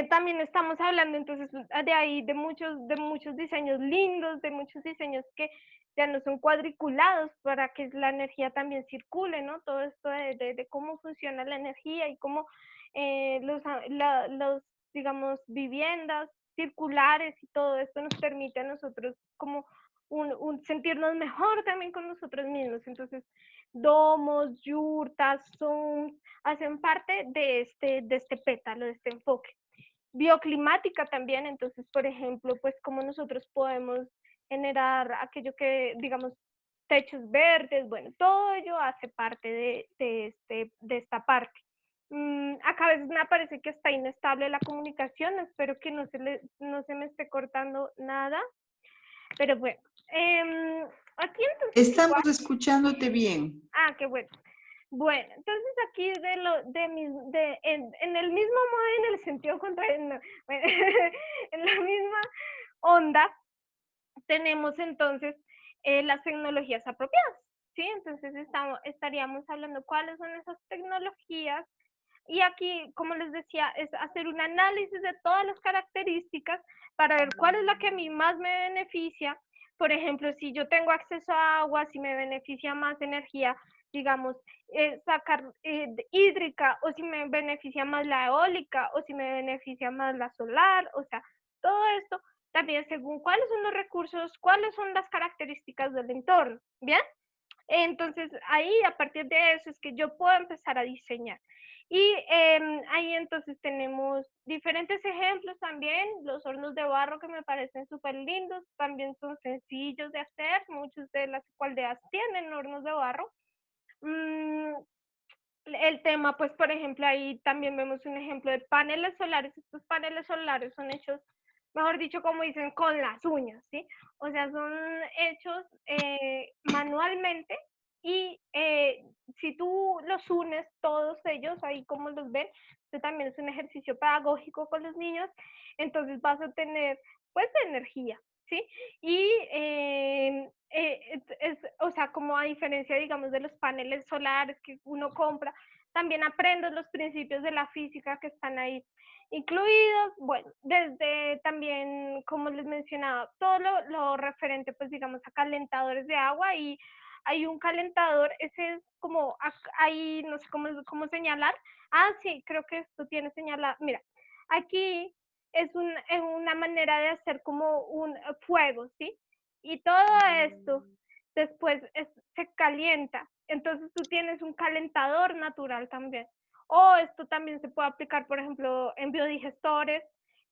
también estamos hablando entonces de ahí de muchos diseños lindos, de muchos diseños que ya no son cuadriculados para que la energía también circule, ¿no? Todo esto de cómo funciona la energía y cómo los, digamos, viviendas circulares y todo esto nos permite a nosotros como sentirnos mejor también con nosotros mismos. Entonces, domos, yurtas, hacen parte de este pétalo, de este enfoque. Bioclimática también, entonces, por ejemplo, pues cómo nosotros podemos generar aquello que, digamos, techos verdes, bueno, todo ello hace parte de esta parte. Acá a veces me parece que está inestable la comunicación, espero que no se me esté cortando nada, pero bueno, aquí entonces... Estamos escuchándote bien. Qué bueno. Bueno, entonces aquí en el mismo modo y en el sentido contrario, no, bueno, en la misma onda, tenemos entonces las tecnologías apropiadas, ¿sí? Entonces estaríamos hablando cuáles son esas tecnologías y aquí, como les decía, es hacer un análisis de todas las características para ver cuál es la que a mí más me beneficia. Por ejemplo, si yo tengo acceso a agua, si me beneficia más energía, digamos, sacar hídrica, o si me beneficia más la eólica, o si me beneficia más la solar, o sea, todo esto también según cuáles son los recursos, cuáles son las características del entorno, ¿bien? Entonces, ahí a partir de eso es que yo puedo empezar a diseñar. Y ahí entonces tenemos diferentes ejemplos también, los hornos de barro que me parecen súper lindos, también son sencillos de hacer, muchas de las aldeas tienen hornos de barro. El tema, pues, por ejemplo, ahí también vemos un ejemplo de paneles solares. Estos paneles solares son hechos, mejor dicho, como dicen, con las uñas, ¿sí? O sea, son hechos manualmente y si tú los unes todos ellos, ahí como los ven, este también es un ejercicio pedagógico con los niños, entonces vas a tener, pues, energía, ¿sí? Y o sea, como a diferencia, digamos, de los paneles solares que uno compra, también aprendes los principios de la física que están ahí incluidos, bueno, desde también, como les mencionaba, todo lo referente, pues, digamos, a calentadores de agua, y hay un calentador, ese es como, ahí, no sé cómo señalar, sí, creo que esto tiene señalado, mira, aquí es una manera de hacer como un fuego, ¿sí? Y todo esto después se calienta. Entonces tú tienes un calentador natural también. O esto también se puede aplicar, por ejemplo, en biodigestores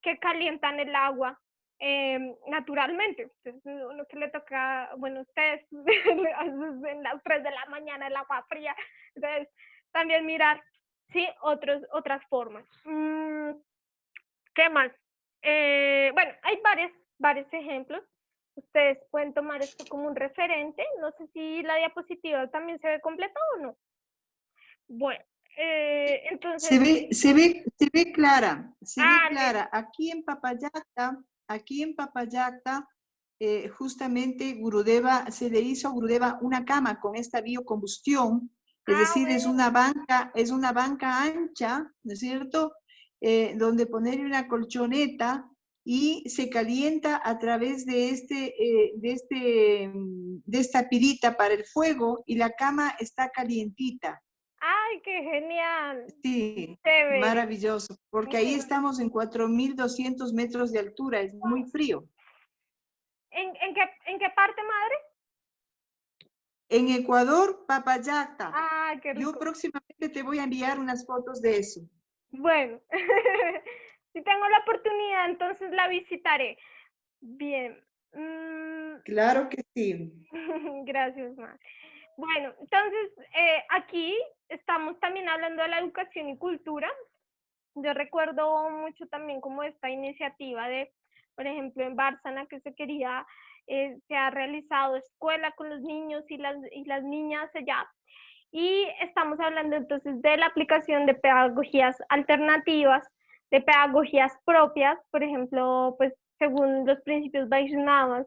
que calientan el agua naturalmente. Entonces, uno que le toca, bueno, ustedes en las 3 de la mañana el agua fría. Entonces, también mirar, sí, otras formas. ¿Qué más? Bueno, hay varios ejemplos. Ustedes pueden tomar esto como un referente. No sé si la diapositiva también se ve completa o no. Bueno, entonces... Se ve clara, se ve listo. clara. Aquí en Papayacta, justamente Gurudeva, se le hizo a Gurudeva una cama con esta biocombustión, es decir, Bueno. es una banca ancha, ¿no es cierto? Donde poner una colchoneta y se calienta a través de esta pirita para el fuego y la cama está calientita. ¡Ay, qué genial! Sí, Chévere. maravilloso, porque ahí estamos en 4.200 metros de altura, es muy frío. ¿En qué parte, madre? En Ecuador, Papayacta. ¡Ah, qué Yo rico! próximamente te voy a enviar unas fotos de eso. Bueno, si tengo la oportunidad, entonces la visitaré. Bien. Claro que sí. Gracias, madre. Bueno, entonces aquí estamos también hablando de la educación y cultura. Yo recuerdo mucho también como esta iniciativa de, por ejemplo, en Bárcena que se ha realizado escuela con los niños y las niñas allá. Y estamos hablando entonces de la aplicación de pedagogías alternativas, de pedagogías propias, por ejemplo, pues según los principios Vaishnavas.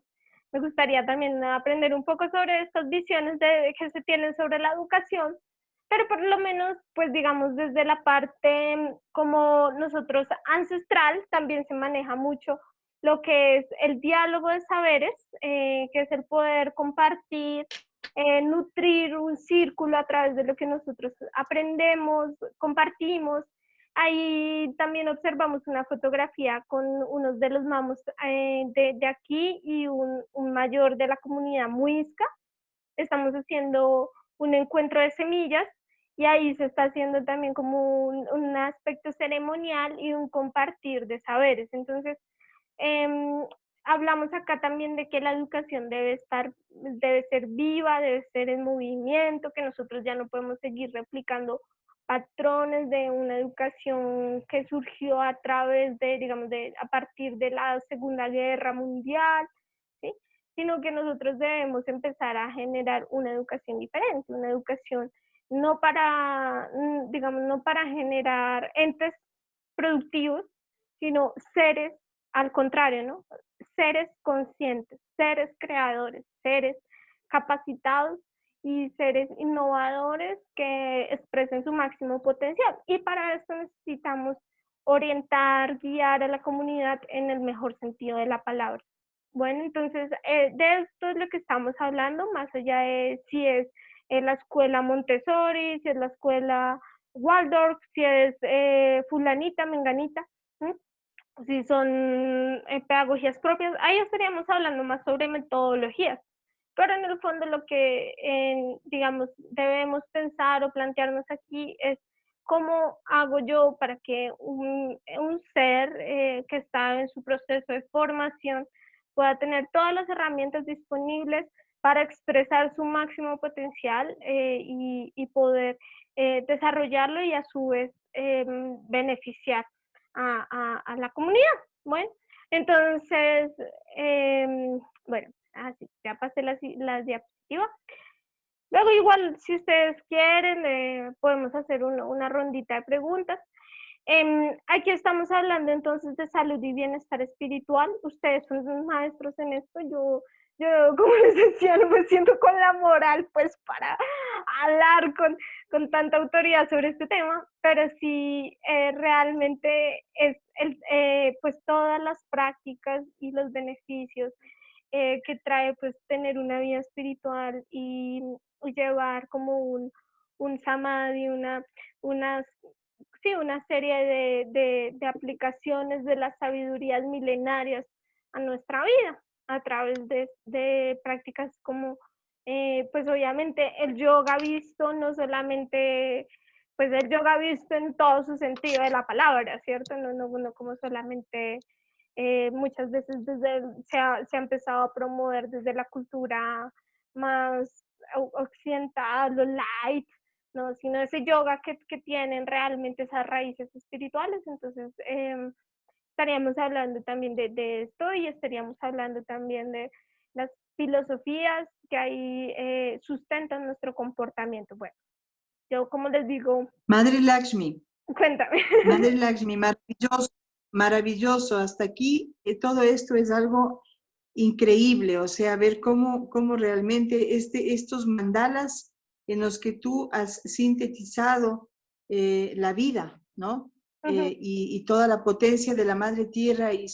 Me gustaría también aprender un poco sobre estas visiones que se tienen sobre la educación, pero por lo menos, pues digamos, desde la parte como nosotros ancestral, también se maneja mucho lo que es el diálogo de saberes, que es el poder compartir, nutrir un círculo a través de lo que nosotros aprendemos, compartimos. Ahí también observamos una fotografía con unos de los mamos de aquí y un mayor de la comunidad muisca. Estamos haciendo un encuentro de semillas y ahí se está haciendo también como un aspecto ceremonial y un compartir de saberes. Entonces, hablamos acá también de que la educación debe ser viva, debe ser en movimiento, que nosotros ya no podemos seguir replicando patrones de una educación que surgió a través de, digamos, a partir de la Segunda Guerra Mundial, ¿sí? Sino que nosotros debemos empezar a generar una educación diferente, una educación no para, digamos, no para generar entes productivos, sino seres al contrario, ¿no? Seres conscientes, seres creadores, seres capacitados y seres innovadores que expresen su máximo potencial. Y para esto necesitamos orientar, guiar a la comunidad en el mejor sentido de la palabra. Bueno, entonces de esto es lo que estamos hablando, más allá de si es la escuela Montessori, si es la escuela Waldorf, si es fulanita, menganita, ¿sí? Si son pedagogías propias, ahí estaríamos hablando más sobre metodologías. Pero en el fondo lo que, digamos, debemos pensar o plantearnos aquí es cómo hago yo para que un ser que está en su proceso de formación pueda tener todas las herramientas disponibles para expresar su máximo potencial y poder desarrollarlo y a su vez beneficiar a la comunidad. Bueno, entonces, bueno, así, ya pasé las diapositivas. Luego igual, si ustedes quieren, podemos hacer una rondita de preguntas. Aquí estamos hablando entonces de salud y bienestar espiritual. Ustedes son los maestros en esto. Yo como les decía, no me siento con la moral pues para hablar con tanta autoridad sobre este tema, pero sí realmente es pues todas las prácticas y los beneficios que trae pues tener una vida espiritual y llevar como un samadhi, una serie de aplicaciones de las sabidurías milenarias a nuestra vida a través de prácticas como, pues obviamente el yoga visto, no solamente, pues el yoga visto en todo su sentido de la palabra, ¿cierto? No como solamente, muchas veces se ha empezado a promover desde la cultura más occidental o light, ¿no? Sino ese yoga que tienen realmente esas raíces espirituales. Entonces, estaríamos hablando también de esto y estaríamos hablando también de las filosofías que ahí sustentan nuestro comportamiento. Bueno, yo como les digo... Madre Lakshmi. Cuéntame. Madre Lakshmi, maravilloso, maravilloso. Hasta aquí todo esto es algo increíble, o sea, ver cómo realmente estos mandalas en los que tú has sintetizado la vida, ¿no? Y toda la potencia de la Madre Tierra y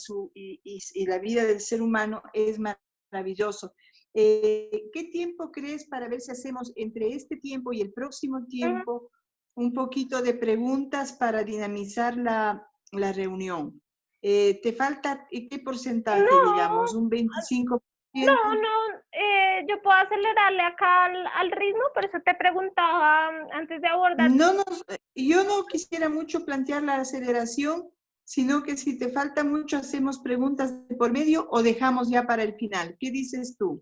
la vida del ser humano es maravilloso. ¿Qué tiempo crees para ver si hacemos entre este tiempo y el próximo tiempo un poquito de preguntas para dinamizar la reunión? ¿Te falta qué porcentaje, digamos? ¿Un 25%? Yo puedo acelerarle acá al ritmo, por eso te preguntaba antes de abordar. Yo no quisiera mucho plantear la aceleración, sino que si te falta mucho, hacemos preguntas por medio o dejamos ya para el final. ¿Qué dices tú?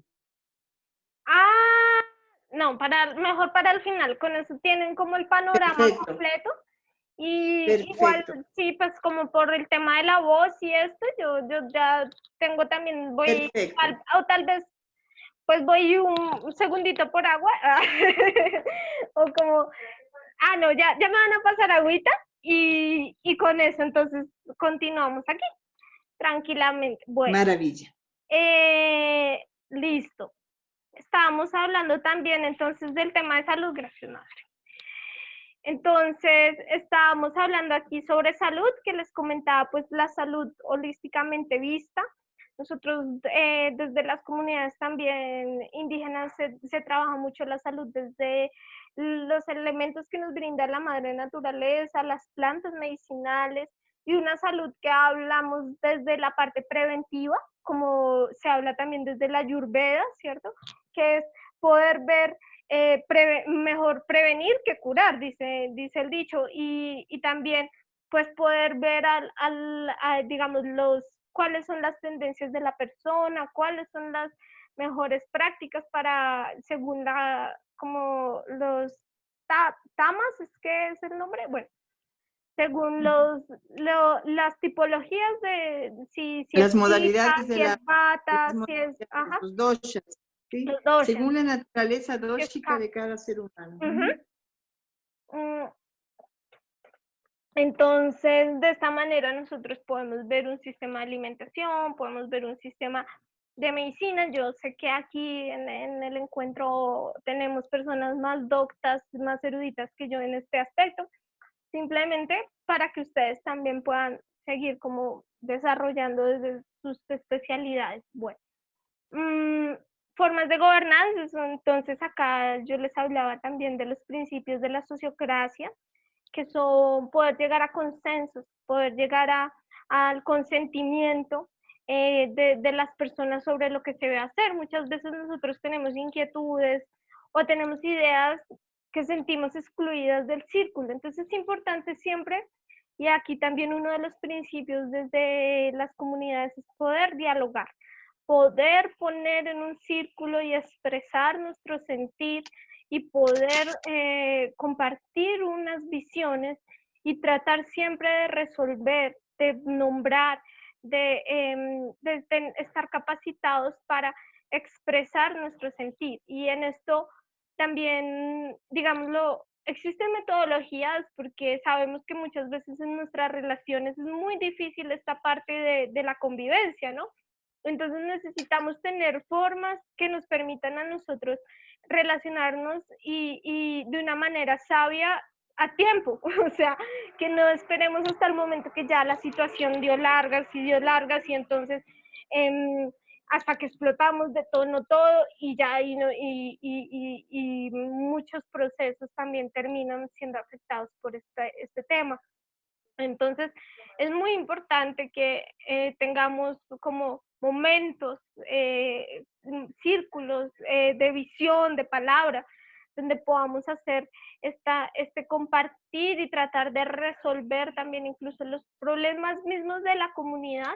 No, mejor para el final, con eso tienen como el panorama completo. Y igual, sí, pues como por el tema de la voz y esto, yo ya tengo también, o tal vez, pues voy un segundito por agua, o como, no, ya me van a pasar agüita, y con eso, entonces, continuamos aquí, tranquilamente. Bueno. Maravilla. Listo. Estábamos hablando también, entonces, del tema de salud, gracias, madre. Entonces, estábamos hablando aquí sobre salud, que les comentaba, pues, la salud holísticamente vista. Nosotros, desde las comunidades también indígenas, se trabaja mucho la salud desde los elementos que nos brinda la madre naturaleza, las plantas medicinales, y una salud que hablamos desde la parte preventiva, como se habla también desde la Ayurveda, ¿cierto? Que es poder ver mejor prevenir que curar, dice el dicho, y también pues poder ver digamos, cuáles son las tendencias de la persona, cuáles son las mejores prácticas para, según como los tamas, ¿es que es el nombre? Bueno, según las tipologías de si las es modalidades pica, de si es bata, si es, los doshas. ¿Sí? Según la naturaleza dóxica de cada ser humano. Entonces, de esta manera nosotros podemos ver un sistema de alimentación, podemos ver un sistema de medicina. Yo sé que aquí en el encuentro tenemos personas más doctas, más eruditas que yo en este aspecto, simplemente para que ustedes también puedan seguir como desarrollando desde sus especialidades. Bueno, formas de gobernanza, entonces acá yo les hablaba también de los principios de la sociocracia, que son poder llegar a consensos, poder llegar al consentimiento de las personas sobre lo que se debe hacer. Muchas veces nosotros tenemos inquietudes o tenemos ideas que sentimos excluidas del círculo. Entonces es importante siempre, y aquí también uno de los principios desde las comunidades es poder dialogar, poder poner en un círculo y expresar nuestro sentir y poder compartir unas visiones y tratar siempre de resolver, de nombrar, de estar capacitados para expresar nuestro sentir. Y en esto también, digámoslo, existen metodologías porque sabemos que muchas veces en nuestras relaciones es muy difícil esta parte de la convivencia, ¿no? Entonces necesitamos tener formas que nos permitan a nosotros relacionarnos y de una manera sabia a tiempo, o sea, que no esperemos hasta el momento que ya la situación dio largas y entonces hasta que explotamos de tono todo y ya y muchos procesos también terminan siendo afectados por este tema. Entonces, es muy importante que tengamos como momentos, círculos de visión, de palabra, donde podamos hacer este compartir y tratar de resolver también incluso los problemas mismos de la comunidad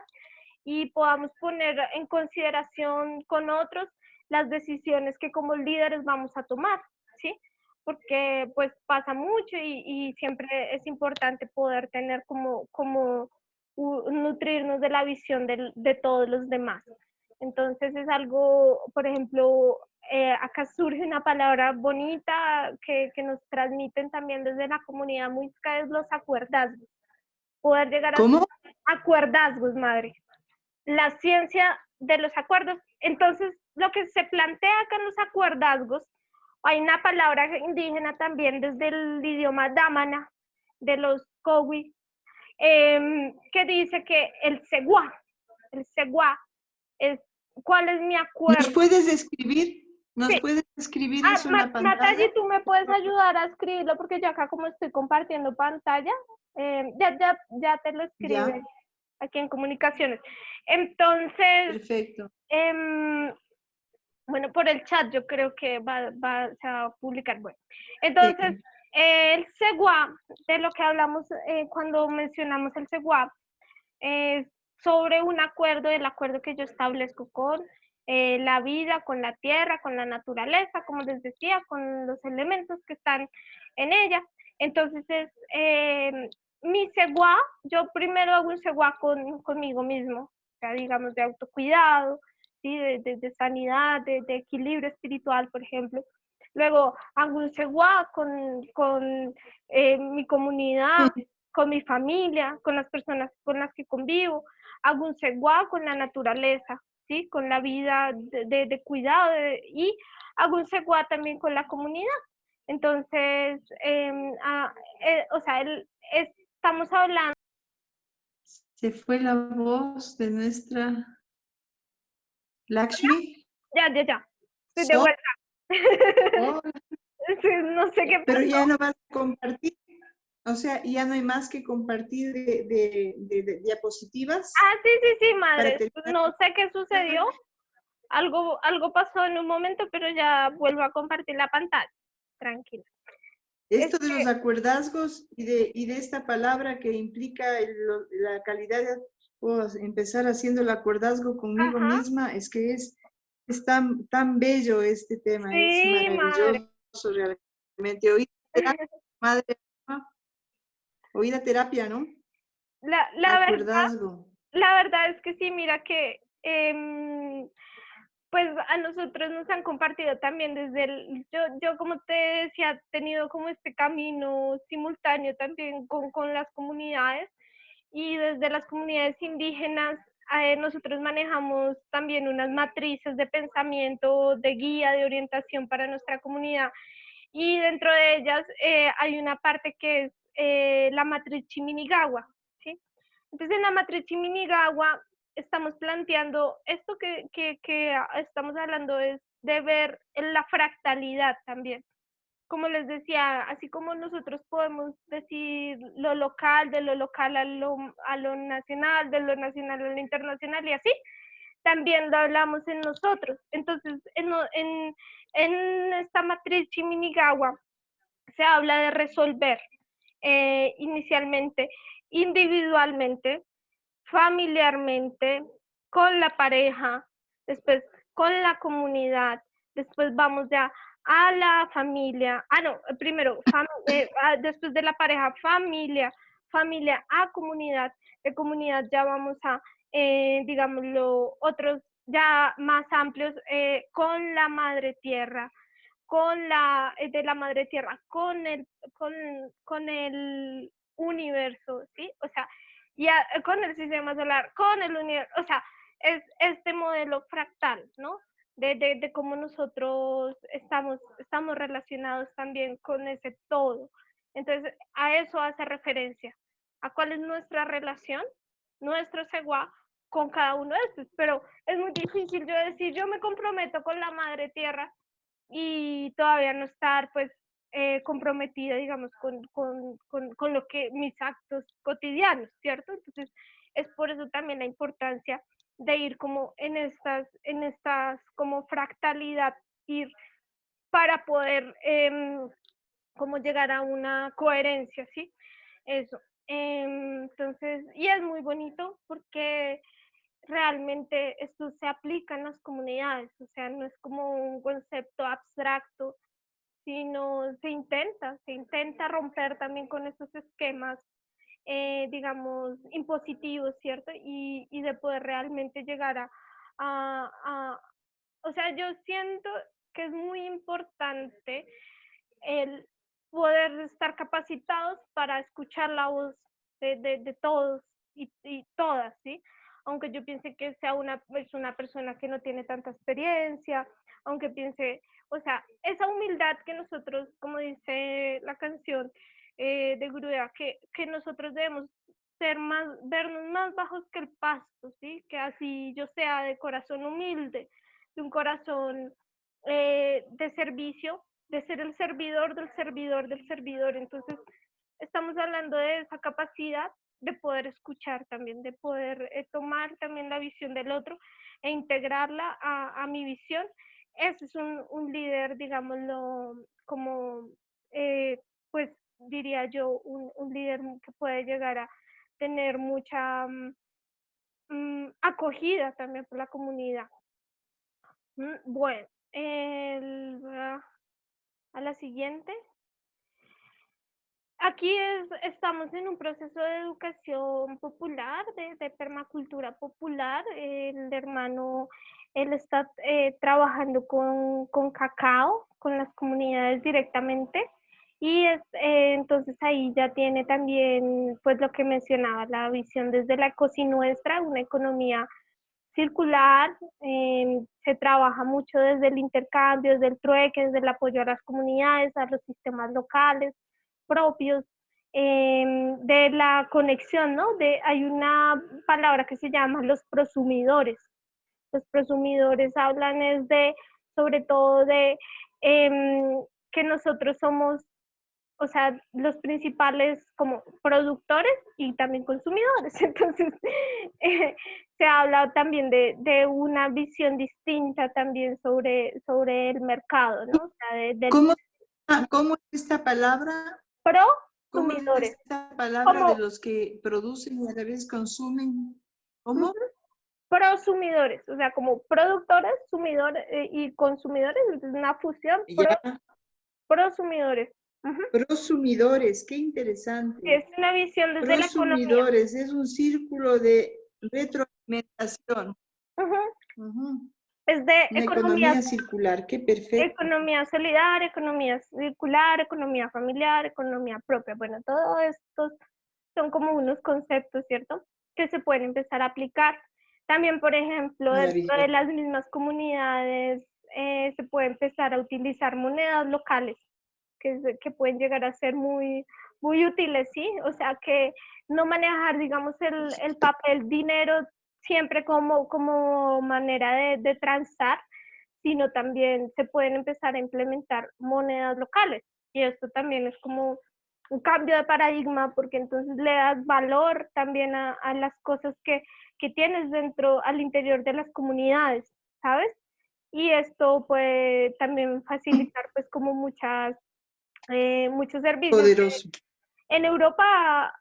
y podamos poner en consideración con otros las decisiones que como líderes vamos a tomar, ¿sí? Porque pues pasa mucho y siempre es importante poder tener como nutrirnos de la visión de todos los demás. Entonces es algo, por ejemplo, acá surge una palabra bonita que nos transmiten también desde la comunidad muisca, es los acuerdazgos. Poder llegar a ¿Cómo? acuerdazgos, madre. La ciencia de los acuerdos. Entonces, lo que se plantea acá en los acuerdazgos, hay una palabra indígena también desde el idioma dámana, de los Cowi, que dice que el seguá es, ¿cuál es mi acuerdo? ¿Nos puedes escribir? ¿Nos Sí. puedes escribir eso en la pantalla? Natalie, ¿tú me puedes ayudar a escribirlo? Porque yo acá como estoy compartiendo pantalla, ya te lo escribe aquí en comunicaciones. Entonces, perfecto. Bueno, por el chat yo creo que se va a publicar. Bueno, entonces, el CEGUA, de lo que hablamos cuando mencionamos el CEGUA, es sobre un acuerdo, el acuerdo que yo establezco con la vida, con la tierra, con la naturaleza, como les decía, con los elementos que están en ella. Entonces, mi CEGUA, yo primero hago un CEGUA conmigo mismo, o sea, digamos, de autocuidado, ¿sí? de sanidad, de equilibrio espiritual, por ejemplo. Luego hago un CEGUA con mi comunidad, con mi familia, con las personas con las que convivo. Hago un CEGUA con la naturaleza, ¿sí? Con la vida de cuidado y hago un CEGUA también con la comunidad. Entonces, o sea, estamos hablando. Se fue la voz de nuestra Lakshmi. Ya. Estoy de vuelta. Oh, no sé qué pasó. pero ya no vas a compartir. O sea, ya no hay más que compartir de diapositivas. Sí, madre. No sé qué sucedió. Algo pasó en un momento, pero ya vuelvo a compartir la pantalla. Tranquila. Esto de los acuerdazgos y de esta palabra que implica la calidad de empezar haciendo el acuerdazgo conmigo misma, es que es tan bello este tema, sí, es maravilloso madre. Realmente. Oír terapia, madre, oír a terapia, ¿no? La verdad es que sí, mira que pues a nosotros nos han compartido también desde yo como te decía, he tenido como este camino simultáneo también con las comunidades, y desde las comunidades indígenas nosotros manejamos también unas matrices de pensamiento, de guía, de orientación para nuestra comunidad, y dentro de ellas hay una parte que es la matriz Chiminigawa, ¿sí? Entonces en la matriz Chiminigawa estamos planteando esto que estamos hablando, es de ver en la fractalidad también. Como les decía, así como nosotros podemos decir lo local, de lo local a lo nacional, de lo nacional a lo internacional y así, también lo hablamos en nosotros. Entonces, en esta matriz Chiminigawa se habla de resolver inicialmente, individualmente, familiarmente, con la pareja, después con la comunidad, después vamos ya a la familia, primero, después de la pareja, familia a comunidad, de comunidad ya vamos a, digámoslo, otros ya más amplios, con la madre tierra, de la madre tierra, con el universo, ¿sí? O sea, ya con el sistema solar, con el universo, o sea, es este modelo fractal, ¿no? De cómo nosotros estamos relacionados también con ese todo. Entonces, a eso hace referencia, a cuál es nuestra relación, nuestro segua con cada uno de estos. Pero es muy difícil yo decir, yo me comprometo con la madre tierra y todavía no estar, pues, comprometida, digamos, con lo que mis actos cotidianos, ¿cierto? Entonces, es por eso también la importancia de ir como en estas como fractalidad, ir para poder como llegar a una coherencia, ¿sí? Eso. Entonces, y es muy bonito porque realmente esto se aplica en las comunidades, o sea, no es como un concepto abstracto, sino se intenta romper también con esos esquemas, digamos, impositivos, ¿cierto? Y de poder realmente llegar o sea, yo siento que es muy importante el poder estar capacitados para escuchar la voz de todos y todas, ¿sí? Aunque yo piense que es una persona que no tiene tanta experiencia, aunque piense, o sea, esa humildad que nosotros, como dice la canción de Grudea, que nosotros debemos vernos más bajos que el pasto, ¿sí? Que así yo sea de corazón humilde, de un corazón de servicio, de ser el servidor del servidor del servidor. Entonces, estamos hablando de esa capacidad de poder escuchar también, de poder tomar también la visión del otro e integrarla a mi visión. Ese es un líder, digámoslo, como, pues diría yo, un líder que puede llegar a tener mucha acogida también por la comunidad. Bueno, a la siguiente. Aquí estamos en un proceso de educación popular, de permacultura popular. El hermano, él está trabajando con cacao, con las comunidades directamente. Y entonces ahí ya tiene también, pues lo que mencionaba, la visión desde la ecosinuestra, una economía circular. Se trabaja mucho desde el intercambio, desde el trueque, desde el apoyo a las comunidades, a los sistemas locales propios, de la conexión, ¿no? Hay una palabra que se llama los prosumidores. Los prosumidores hablan sobre todo de que nosotros somos, o sea, los principales como productores y también consumidores. Entonces, se habla también de una visión distinta también sobre el mercado, ¿no? O sea, ¿Cómo es esta palabra? Prosumidores. ¿Cómo es esta palabra de los que producen y a la vez consumen? ¿Cómo? Prosumidores, o sea, como productores, sumidores y consumidores, es una fusión. Prosumidores. Prosumidores, qué interesante. Es una visión desde la economía. Prosumidores, es un círculo de retroalimentación. Es de Una economía circular, qué perfecto. economía solidaria, economía circular, economía familiar, economía propia. Bueno, todos estos son como unos conceptos, ¿cierto? Que se pueden empezar a aplicar. También, por ejemplo, dentro de Maravilloso. las mismas comunidades se puede empezar a utilizar monedas locales que pueden llegar a ser muy, muy útiles, ¿sí? O sea, que no manejar, digamos, el papel dinero siempre como manera de transar, sino también se pueden empezar a implementar monedas locales. Y esto también es como un cambio de paradigma, porque entonces le das valor también a las cosas que tienes dentro, al interior de las comunidades, ¿sabes? Y esto puede también facilitar pues como muchos servicios. Poderoso. En Europa,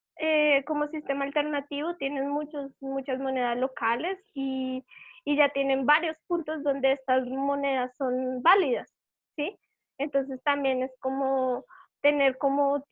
como sistema alternativo, tienen muchas monedas locales y ya tienen varios puntos donde estas monedas son válidas, ¿sí? Entonces también es como tener como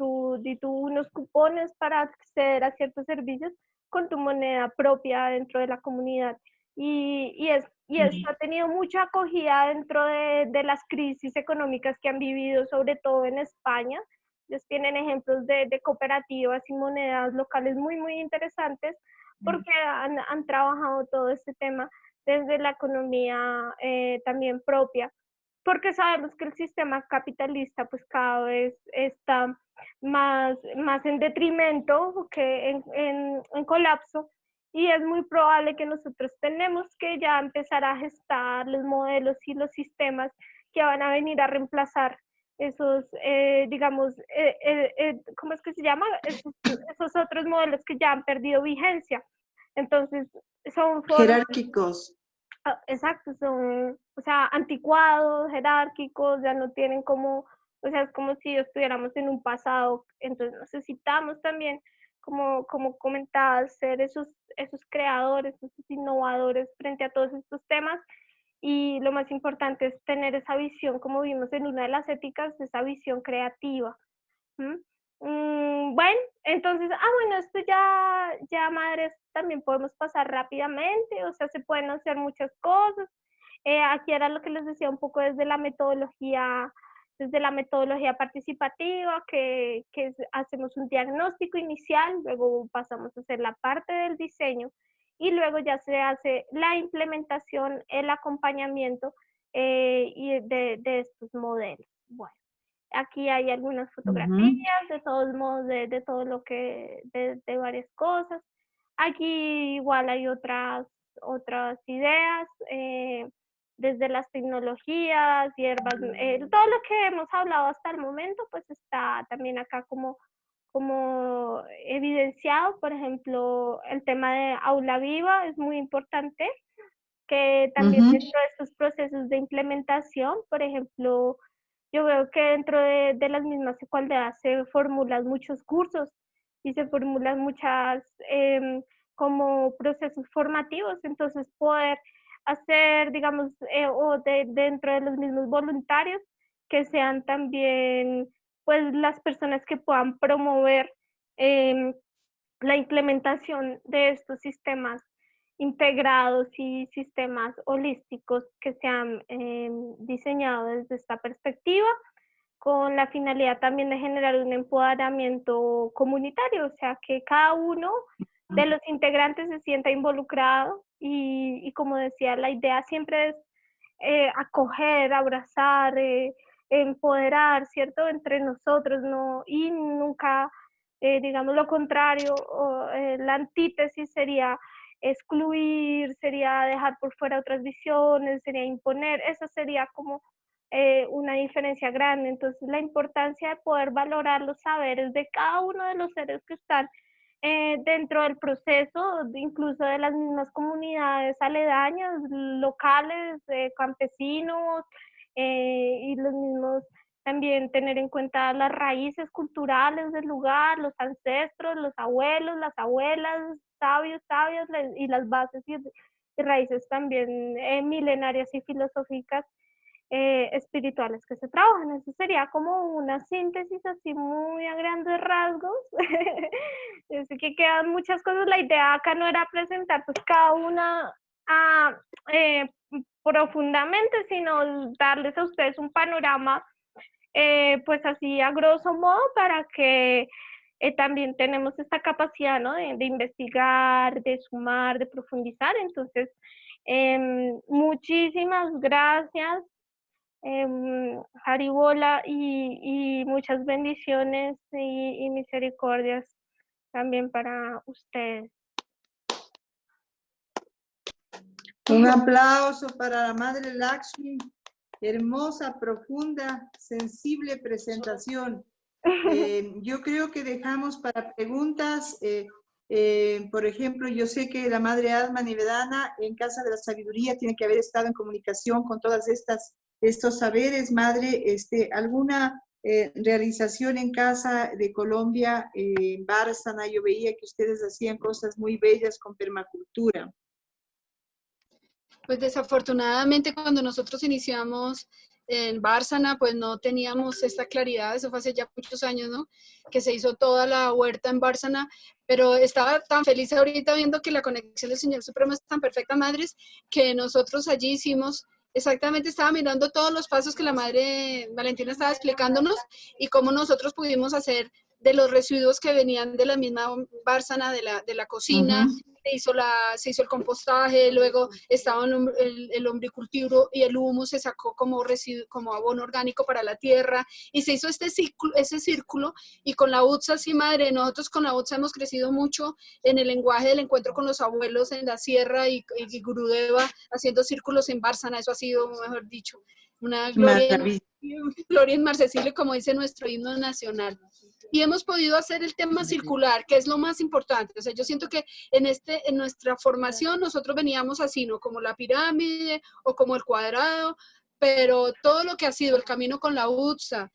unos cupones para acceder a ciertos servicios con tu moneda propia dentro de la comunidad. Y esto ha tenido mucha acogida dentro de las crisis económicas que han vivido, sobre todo en España. Ellos tienen ejemplos de cooperativas y monedas locales muy, muy interesantes porque han trabajado todo este tema desde la economía también propia, porque sabemos que el sistema capitalista pues cada vez está más en detrimento que en colapso, y es muy probable que nosotros tenemos que ya empezar a gestar los modelos y los sistemas que van a venir a reemplazar esos, digamos, ¿cómo es que se llama? Esos otros modelos que ya han perdido vigencia. Entonces, son formas, Jerárquicos. exacto, son, o sea, anticuados, jerárquicos, ya no tienen como, o sea, es como si estuviéramos en un pasado. Entonces necesitamos también, como comentabas, ser esos creadores, esos innovadores frente a todos estos temas. Y lo más importante es tener esa visión, como vimos en una de las éticas, esa visión creativa. ¿Mm? Bueno, entonces, bueno, esto ya madres, también podemos pasar rápidamente, o sea, se pueden hacer muchas cosas. Aquí era lo que les decía un poco desde la metodología participativa, hacemos un diagnóstico inicial, luego pasamos a hacer la parte del diseño y luego ya se hace la implementación, el acompañamiento y de estos modelos. Bueno. Aquí hay algunas fotografías, de todos modos, de todo lo que, de varias cosas. Aquí igual hay otras ideas, desde las tecnologías, hierbas, todo lo que hemos hablado hasta el momento, pues está también acá como evidenciado. Por ejemplo, el tema de aula viva es muy importante, que también dentro de estos procesos de implementación, por ejemplo, yo veo que dentro de las mismas igualdades se formulan muchos cursos y se formulan muchas como procesos formativos. Entonces poder hacer, digamos, dentro de los mismos voluntarios, que sean también pues las personas que puedan promover la implementación de estos sistemas integrados y sistemas holísticos que se han diseñado desde esta perspectiva, con la finalidad también de generar un empoderamiento comunitario, o sea, que cada uno de los integrantes se sienta involucrado y como decía, la idea siempre es acoger, abrazar, empoderar, ¿cierto? Entre nosotros, ¿no? Y nunca, digamos, lo contrario, la antítesis sería excluir, sería dejar por fuera otras visiones, sería imponer, eso sería como una diferencia grande. Entonces, la importancia de poder valorar los saberes de cada uno de los seres que están dentro del proceso, incluso de las mismas comunidades aledañas, locales, campesinos, y los mismos, también tener en cuenta las raíces culturales del lugar, los ancestros, los abuelos, las abuelas, sabios, sabias, y las bases y raíces también milenarias y filosóficas espirituales que se trabajan. Eso sería como una síntesis así muy a grandes rasgos. Así que quedan muchas cosas. La idea acá no era presentar pues cada una profundamente, sino darles a ustedes un panorama, pues así a grosso modo, para que también tenemos esta capacidad, ¿no? De investigar, de sumar, de profundizar. Entonces, muchísimas gracias, Haribola, y muchas bendiciones y misericordias también para ustedes. Un aplauso para la Madre Lakshmi. Hermosa, profunda, sensible presentación. Yo creo que dejamos para preguntas. Por ejemplo, yo sé que la Madre Alma Nivedana en Casa de la Sabiduría tiene que haber estado en comunicación con todas estos saberes. Madre, ¿alguna realización en Casa de Colombia, en Bárcena? Yo veía que ustedes hacían cosas muy bellas con permacultura. Pues desafortunadamente cuando nosotros iniciamos en Bárcena, pues no teníamos esta claridad, eso fue hace ya muchos años, ¿no? Que se hizo toda la huerta en Bárcena, pero estaba tan feliz ahorita viendo que la conexión del Señor Supremo es tan perfecta, madres, que nosotros allí hicimos, exactamente estaba mirando todos los pasos que la Madre Valentina estaba explicándonos y cómo nosotros pudimos hacer de los residuos que venían de la misma Bárcena, de la cocina, se hizo el compostaje, luego estaba el lombricultivo y el humo se sacó como residuo, como abono orgánico para la tierra, y se hizo ese círculo, y con la UTSA, sí, madre, nosotros con la UTSA hemos crecido mucho en el lenguaje del encuentro con los abuelos en la sierra y Gurudeva haciendo círculos en Bárcena. Eso ha sido, mejor dicho, una gloria inmarcesible, como dice nuestro himno nacional. Y hemos podido hacer el tema circular, que es lo más importante. O sea, yo siento que en nuestra formación nosotros veníamos así, ¿no? Como la pirámide o como el cuadrado, pero todo lo que ha sido el camino con la UTSA,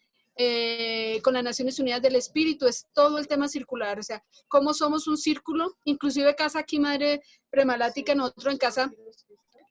con las Naciones Unidas del Espíritu, es todo el tema circular. O sea, cómo somos un círculo, inclusive casa aquí, Madre Premalática, nosotros en casa,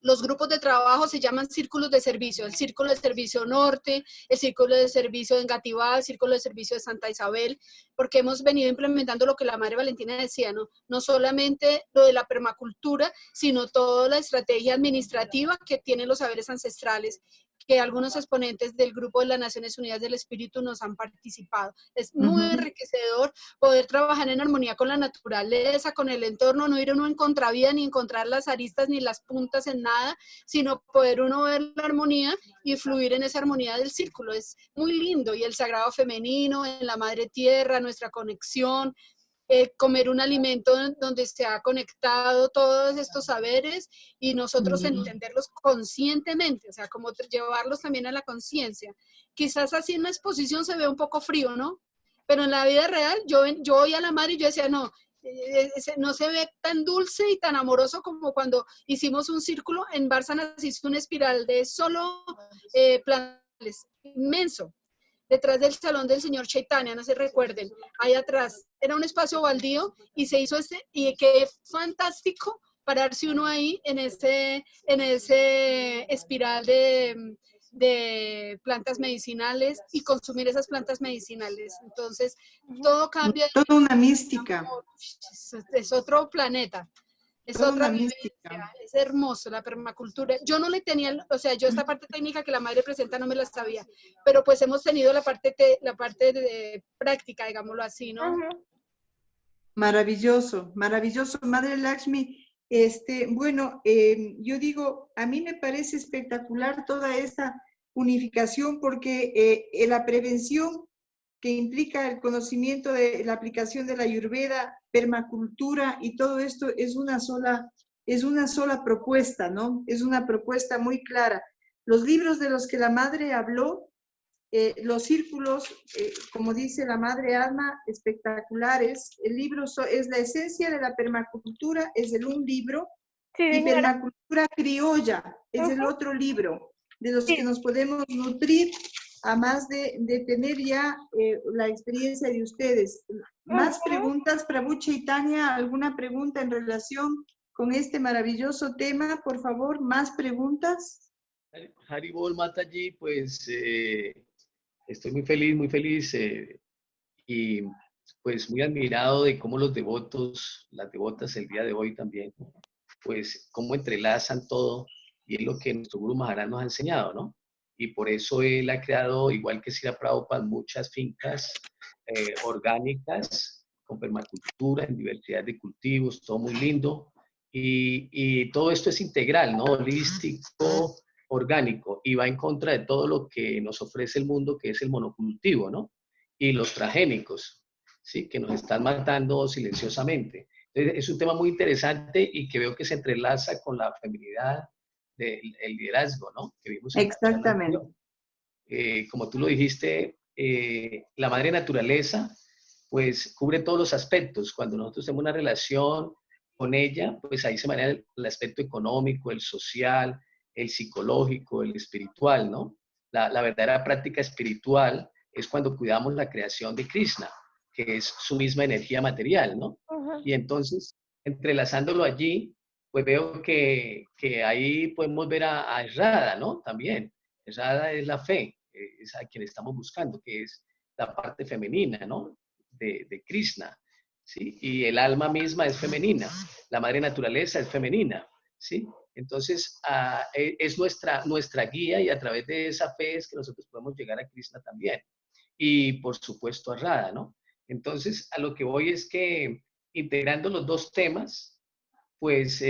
los grupos de trabajo se llaman círculos de servicio, el círculo de servicio norte, el círculo de servicio de Engativá, el círculo de servicio de Santa Isabel, porque hemos venido implementando lo que la Madre Valentina decía, ¿no? No solamente lo de la permacultura, sino toda la estrategia administrativa que tienen los saberes ancestrales, que algunos exponentes del grupo de las Naciones Unidas del Espíritu nos han participado. Es muy enriquecedor poder trabajar en armonía con la naturaleza, con el entorno, no ir uno en contravía, ni encontrar las aristas ni las puntas en nada, sino poder uno ver la armonía y fluir en esa armonía del círculo. Es muy lindo, y el sagrado femenino, en la madre tierra, nuestra conexión, comer un alimento donde se ha conectado todos estos saberes y nosotros entenderlos conscientemente, o sea, como llevarlos también a la conciencia. Quizás así en la exposición se ve un poco frío, ¿no? Pero en la vida real, yo oía a la madre y yo decía, no, no se ve tan dulce y tan amoroso como cuando hicimos un círculo. En Bárcena se hizo una espiral de solo plantas, inmenso, detrás del salón del señor Chaitanya, no se recuerden, ahí atrás, era un espacio baldío y se hizo y qué fantástico pararse uno ahí en ese espiral de plantas medicinales y consumir esas plantas medicinales. Entonces, todo cambia. Toda una mística. Es otro planeta. Es otra vivencia, es hermoso la permacultura. Yo no le tenía, o sea, yo esta parte técnica que la madre presenta no me la sabía, pero pues hemos tenido la parte de práctica, digámoslo así, ¿no? Maravilloso, maravilloso, Madre Lakshmi. Bueno, yo digo, a mí me parece espectacular toda esta unificación, porque la prevención que implica el conocimiento de la aplicación de la Ayurveda, permacultura y todo esto es una sola propuesta, ¿no? Es una propuesta muy clara. Los libros de los que la madre habló, los círculos, como dice la Madre Alma, espectaculares. El libro es la esencia de la permacultura, es un libro, sí, y permacultura criolla es el otro libro de los que nos podemos nutrir, a más de tener ya la experiencia de ustedes. ¿Más preguntas, Prabhu Chaitanya? ¿Alguna pregunta en relación con este maravilloso tema? Por favor, ¿más preguntas? Haribol Mataji, pues estoy muy feliz y pues muy admirado de cómo los devotos, las devotas el día de hoy también, pues cómo entrelazan todo y es lo que nuestro Guru Maharaj nos ha enseñado, ¿no? Y por eso él ha creado, igual que Srila Prabhupada, muchas fincas orgánicas con permacultura, en diversidad de cultivos, todo muy lindo. Y todo esto es integral, ¿no? Holístico, orgánico, y va en contra de todo lo que nos ofrece el mundo, que es el monocultivo, ¿no? Y los transgénicos, ¿sí? Que nos están matando silenciosamente. Entonces, es un tema muy interesante y que veo que se entrelaza con la feminidad del liderazgo, ¿no? Que vimos en la charla Exactamente. anterior. Como tú lo dijiste, la madre naturaleza, pues cubre todos los aspectos. Cuando nosotros tenemos una relación con ella, pues ahí se maneja el aspecto económico, el social, el psicológico, el espiritual, ¿no? La verdadera práctica espiritual es cuando cuidamos la creación de Krishna, que es su misma energía material, ¿no? Y entonces, entrelazándolo allí, pues veo que ahí podemos ver a Radha, ¿no? También. Radha es la fe, es a quien estamos buscando, que es la parte femenina, ¿no? De Krishna, ¿sí? Y el alma misma es femenina, la madre naturaleza es femenina, ¿sí? Entonces, es nuestra guía y a través de esa fe es que nosotros podemos llegar a Krishna también. Y por supuesto a Radha, ¿no? Entonces, a lo que voy es que integrando los dos temas, pues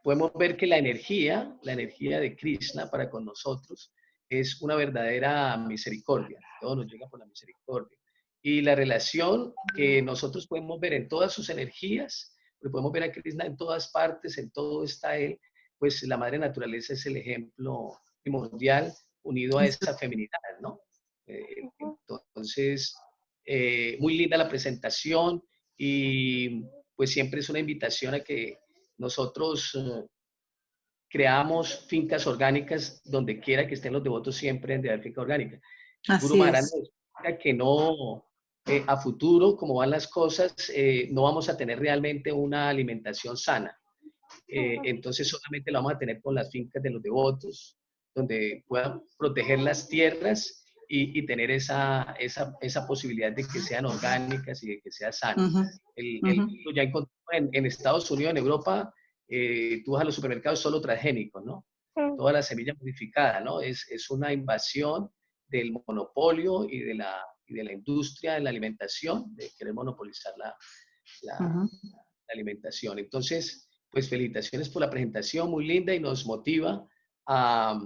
podemos ver que la energía de Krishna para con nosotros es una verdadera misericordia. Todo nos llega por la misericordia. Y la relación que nosotros podemos ver en todas sus energías, porque podemos ver a Krishna en todas partes, en todo está Él, pues la madre naturaleza es el ejemplo primordial unido a esa feminidad, ¿no? Entonces, muy linda la presentación y pues siempre es una invitación a que nosotros creamos fincas orgánicas donde quiera que estén los devotos, siempre en de haber finca orgánica. Guru Así Maharaj es. nos explica que no, a futuro, como van las cosas, no vamos a tener realmente una alimentación sana. Entonces solamente lo vamos a tener con las fincas de los devotos, donde puedan proteger las tierras y tener esa posibilidad de que sean orgánicas y de que sea sano. Ya encontró en Estados Unidos, en Europa, tú vas a los supermercados solo transgénicos, ¿no? Toda la semilla modificada, ¿no? Es una invasión del monopolio y de la industria de la alimentación, de querer monopolizar la alimentación. Entonces, pues felicitaciones por la presentación, muy linda y nos motiva a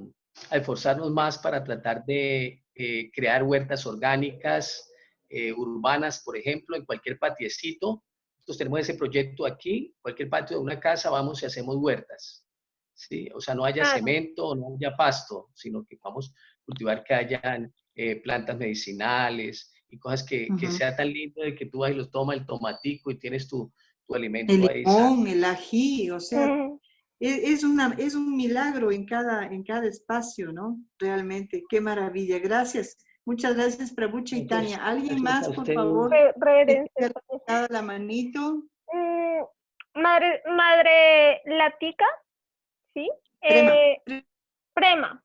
esforzarnos más para tratar de crear huertas orgánicas, urbanas, por ejemplo, en cualquier patiecito. Nosotros tenemos ese proyecto aquí, cualquier patio de una casa vamos y hacemos huertas. ¿Sí? O sea, no haya cemento, no haya pasto, sino que vamos a cultivar que hayan plantas medicinales y cosas que sea tan lindo de que tú vas y los tomas el tomatico y tienes tu alimento El ahí. limón, el ají, o sea, es un milagro en cada espacio, ¿no? Realmente, qué maravilla. Gracias. Muchas gracias, Prabhu Chaitanya. ¿Alguien más, por favor? Reverencia. La manito. Madre Latica, ¿sí? Prema.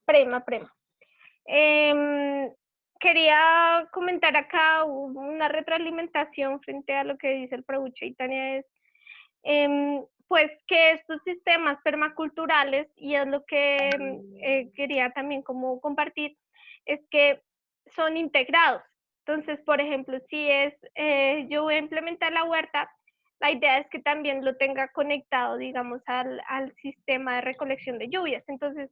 Quería comentar acá una retroalimentación frente a lo que dice el Prabhu Chaitanya, es pues que estos sistemas permaculturales, y es lo que quería también como compartir, es que son integrados. Entonces, por ejemplo, si yo voy a implementar la huerta, la idea es que también lo tenga conectado, digamos, al sistema de recolección de lluvias. Entonces,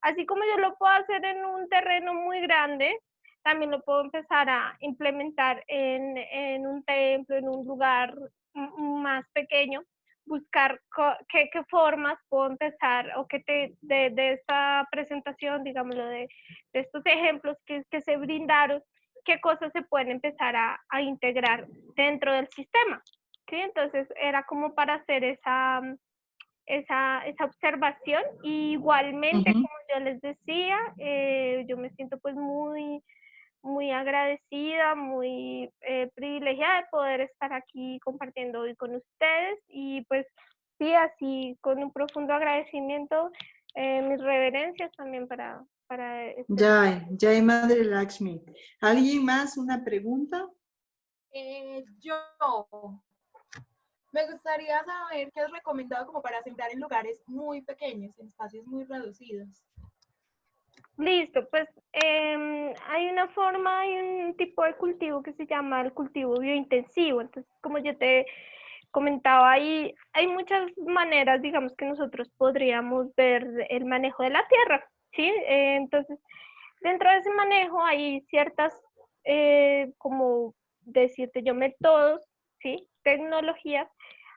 así como yo lo puedo hacer en un terreno muy grande, también lo puedo empezar a implementar en un templo, en un lugar más pequeño, buscar qué formas puedo empezar, o de esta presentación, digámoslo, de estos ejemplos que se brindaron, qué cosas se pueden empezar a integrar dentro del sistema, ¿sí? Entonces era como para hacer esa observación. Y igualmente, como yo les decía, yo me siento pues muy agradecida, muy privilegiada de poder estar aquí compartiendo hoy con ustedes, y pues sí, así con un profundo agradecimiento, mis reverencias también para Jai Madre Lakshmi. ¿Alguien más? ¿Una pregunta? Yo. Me gustaría saber qué es recomendado como para sembrar en lugares muy pequeños, en espacios muy reducidos. Listo, pues hay una forma, hay un tipo de cultivo que se llama el cultivo biointensivo. Entonces, como yo te comentaba, hay muchas maneras, digamos, que nosotros podríamos ver el manejo de la tierra, ¿sí? Entonces, dentro de ese manejo hay ciertas, como decirte yo, métodos, ¿sí? Tecnologías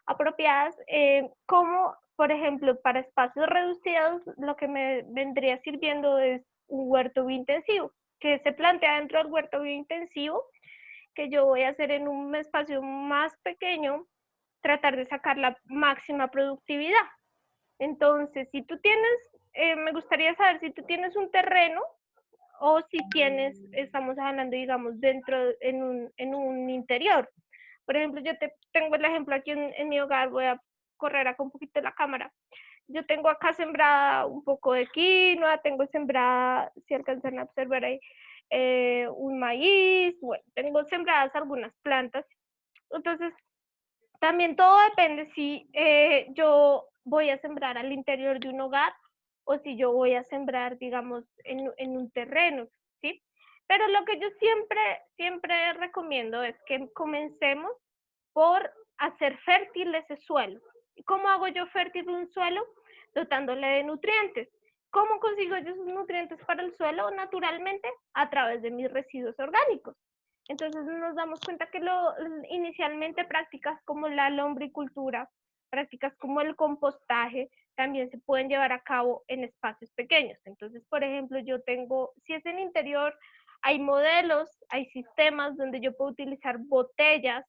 apropiadas, como por ejemplo para espacios reducidos lo que me vendría sirviendo es un huerto biointensivo, que se plantea dentro del huerto biointensivo, que yo voy a hacer en un espacio más pequeño, tratar de sacar la máxima productividad. Entonces, si tú tienes, me gustaría saber si tú tienes un terreno o si tienes, estamos hablando, digamos, dentro, en un interior. Por ejemplo, yo tengo el ejemplo aquí en mi hogar, voy a correr acá un poquito la cámara. Yo tengo acá sembrada un poco de quinoa, tengo sembrada, si alcanzan a observar ahí, un maíz, bueno, tengo sembradas algunas plantas. Entonces, también todo depende si yo voy a sembrar al interior de un hogar o si yo voy a sembrar, digamos, en un terreno, ¿sí? Pero lo que yo siempre recomiendo es que comencemos por hacer fértil ese suelo. ¿Y cómo hago yo fértil un suelo? Dotándole de nutrientes. ¿Cómo consigo yo esos nutrientes para el suelo? Naturalmente, a través de mis residuos orgánicos. Entonces nos damos cuenta que inicialmente prácticas como la lombricultura, prácticas como el compostaje, también se pueden llevar a cabo en espacios pequeños. Entonces, por ejemplo, yo tengo, si es en interior, hay modelos, hay sistemas donde yo puedo utilizar botellas,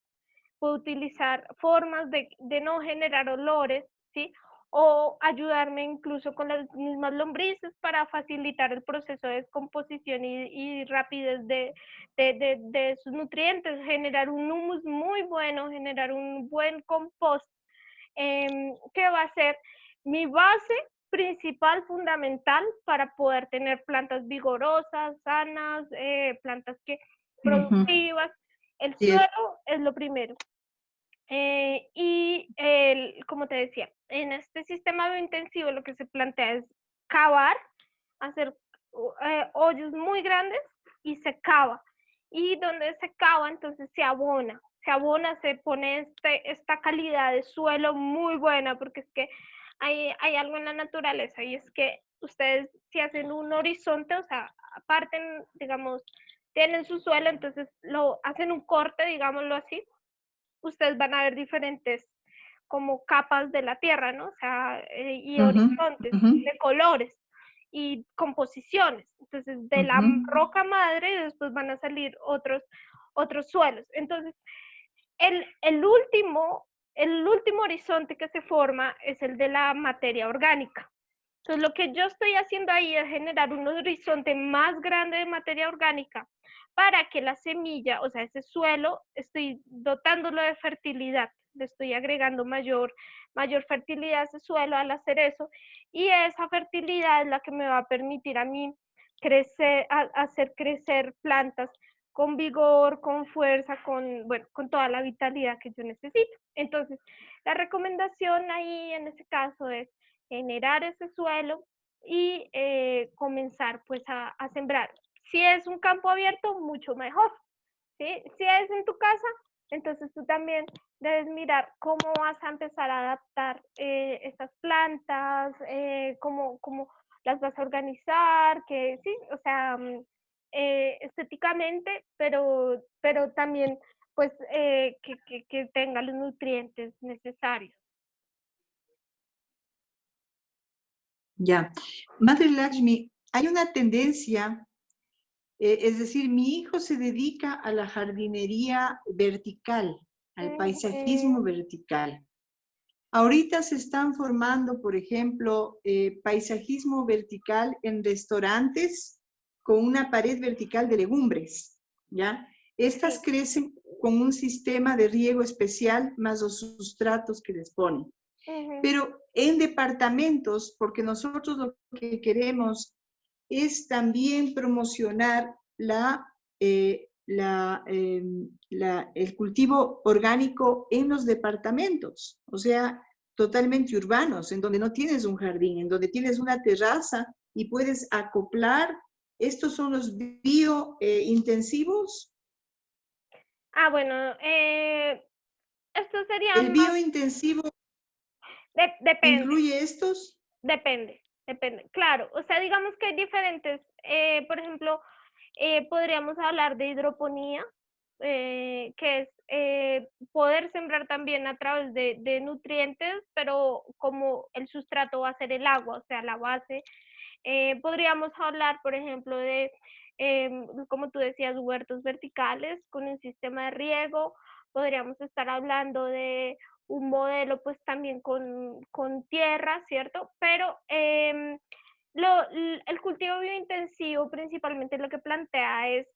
puedo utilizar formas de no generar olores, ¿sí? O ayudarme incluso con las mismas lombrices para facilitar el proceso de descomposición y rapidez de sus nutrientes, generar un humus muy bueno, generar un buen compost, que va a ser mi base principal, fundamental, para poder tener plantas vigorosas, sanas, plantas que productivas. El suelo es lo primero. Como te decía, en este sistema biointensivo lo que se plantea es cavar, hacer hoyos muy grandes y se cava. Y donde se cava, entonces se abona, se pone esta calidad de suelo muy buena, porque es que hay algo en la naturaleza y es que ustedes si hacen un horizonte, o sea, parten, digamos, tienen su suelo, entonces lo hacen un corte, digámoslo así, ustedes van a ver diferentes como capas de la tierra, ¿no? O sea, y horizontes de colores y composiciones. Entonces, de la roca madre después van a salir otros suelos. Entonces, el último horizonte que se forma es el de la materia orgánica. Entonces, lo que yo estoy haciendo ahí es generar un horizonte más grande de materia orgánica para que la semilla, o sea, ese suelo, estoy dotándolo de fertilidad, le estoy agregando mayor fertilidad a ese suelo al hacer eso, y esa fertilidad es la que me va a permitir a mí hacer crecer plantas con vigor, con fuerza, con toda la vitalidad que yo necesito. Entonces, la recomendación ahí en ese caso es generar ese suelo y comenzar pues a sembrar. Si es un campo abierto, mucho mejor, ¿sí? Si es en tu casa, entonces tú también debes mirar cómo vas a empezar a adaptar estas plantas, cómo las vas a organizar, que sí, o sea, estéticamente, pero también pues que tenga los nutrientes necesarios. Ya. Madre Lakshmi, hay una tendencia, es decir, mi hijo se dedica a la jardinería vertical, al paisajismo vertical. Ahorita se están formando, por ejemplo, paisajismo vertical en restaurantes con una pared vertical de legumbres, ¿ya? Estas crecen con un sistema de riego especial más los sustratos que les ponen. Pero en departamentos, porque nosotros lo que queremos es también promocionar el cultivo orgánico en los departamentos, o sea, totalmente urbanos, en donde no tienes un jardín, en donde tienes una terraza y puedes acoplar. ¿Estos son los biointensivos? Bueno, esto sería ¿El más, biointensivo depende. incluye estos? Depende. Claro, o sea, digamos que hay diferentes, por ejemplo, podríamos hablar de hidroponía, que es poder sembrar también a través de nutrientes, pero como el sustrato va a ser el agua, o sea, la base. Podríamos hablar, por ejemplo, de, como tú decías, huertos verticales con un sistema de riego. Podríamos estar hablando de un modelo pues también con tierra, ¿cierto? Pero el cultivo biointensivo principalmente lo que plantea es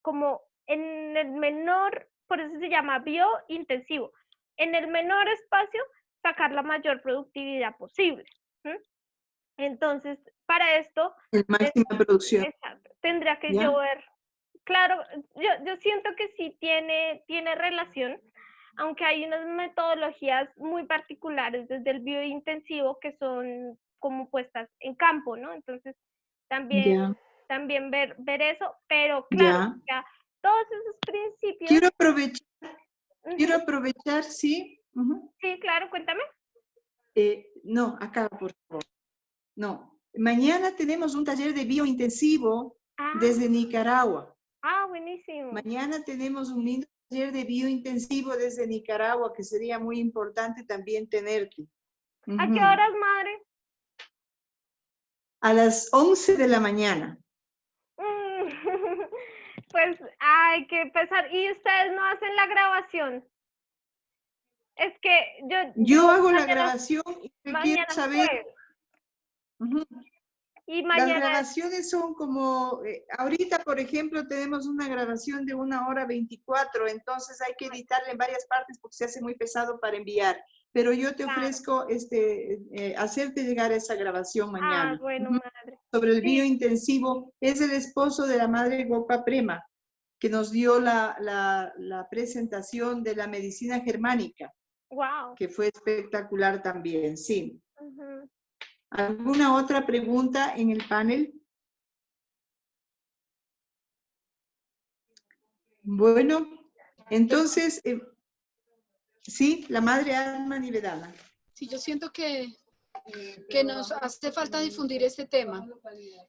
como en el menor, por eso se llama biointensivo, en el menor espacio sacar la mayor productividad posible. ¿Sí? Entonces, para esto, La máxima producción. exacto, tendría que ¿Ya? llover. Claro, yo siento que sí tiene relación, aunque hay unas metodologías muy particulares desde el biointensivo que son como puestas en campo, ¿no? Entonces, Ya, también ver eso, pero claro, ya. ya, todos esos principios. Quiero aprovechar, sí. Ujú. Sí, claro, cuéntame. No, acá, por favor. No. Mañana tenemos un taller de biointensivo desde Nicaragua. Buenísimo. Mañana tenemos un lindo taller de biointensivo desde Nicaragua, que sería muy importante también tenerte. ¿A qué horas, madre? A las 11 de la mañana. Pues hay que empezar. ¿Y ustedes no hacen la grabación? Es que Yo hago la mañana- grabación y quiero mañana saber. jueves. Ujú. Y Las mañana grabaciones son como, ahorita por ejemplo tenemos una grabación de 1 hora 24, entonces hay que editarla en varias partes porque se hace muy pesado para enviar. Pero yo te Claro. ofrezco hacerte llegar esa grabación mañana. bueno, Ujú. madre. Sobre el Sí. biointensivo, es el esposo de la madre Gopa Prema, que nos dio la presentación de la medicina germánica, Wow. que fue espectacular también, sí. Ujú. ¿Alguna otra pregunta en el panel? Bueno, entonces, sí, la madre Alma Nivedana. Sí, yo siento que nos hace falta difundir este tema,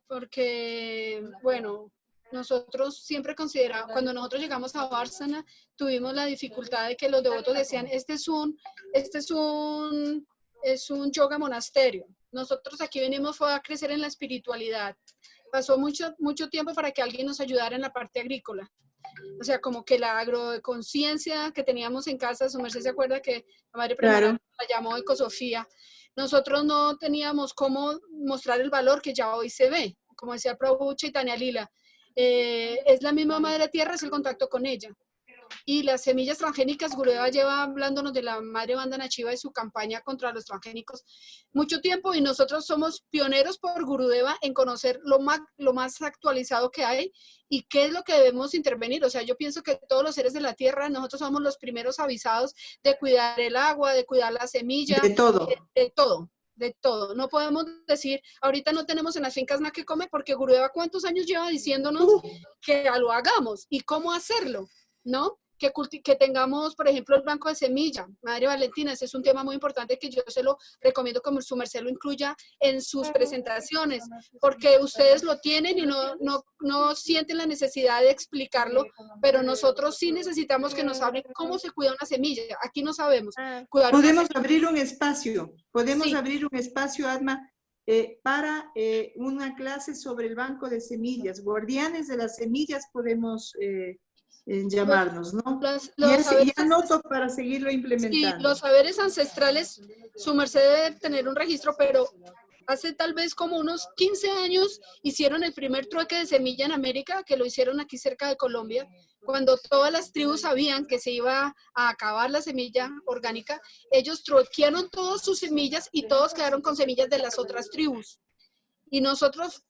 porque, bueno, nosotros siempre consideramos, cuando nosotros llegamos a Bárcena, tuvimos la dificultad de que los devotos decían, este es un yoga monasterio. Nosotros aquí venimos fue a crecer en la espiritualidad. Pasó mucho tiempo para que alguien nos ayudara en la parte agrícola. O sea, como que la agroconciencia que teníamos en casa, su merced se acuerda que la madre Premarana la llamó ecosofía. Nosotros no teníamos cómo mostrar el valor que ya hoy se ve. Como decía Prabhu Chaitanya Lila, es la misma madre tierra, es el contacto con ella. Y las semillas transgénicas, Gurudeva lleva hablándonos de la madre Vandana Shiva y su campaña contra los transgénicos mucho tiempo, y nosotros somos pioneros por Gurudeva en conocer lo más actualizado que hay y qué es lo que debemos intervenir. O sea, yo pienso que todos los seres de la tierra, nosotros somos los primeros avisados de cuidar el agua, de cuidar la semilla, de todo. De todo. No podemos decir, ahorita no tenemos en las fincas nada que comer, porque Gurudeva cuántos años lleva diciéndonos que lo hagamos y cómo hacerlo, ¿no? Que tengamos, por ejemplo, el banco de semilla. Madre Valentina, ese es un tema muy importante que yo se lo recomiendo que su merced lo incluya en sus presentaciones, porque ustedes lo tienen y no sienten la necesidad de explicarlo, pero nosotros sí necesitamos que nos hablen cómo se cuida una semilla. Aquí no sabemos. Podemos abrir un espacio, Sí. abrir un espacio, Adma, para una clase sobre el banco de semillas. Guardianes de las semillas podemos llamarnos, ¿no? Ya anoto para seguirlo implementando. Sí, los saberes ancestrales, su merced debe tener un registro, pero hace tal vez como unos 15 años hicieron el primer trueque de semilla en América, que lo hicieron aquí cerca de Colombia, cuando todas las tribus sabían que se iba a acabar la semilla orgánica. Ellos truequearon todas sus semillas y todos quedaron con semillas de las otras tribus. Y nosotros,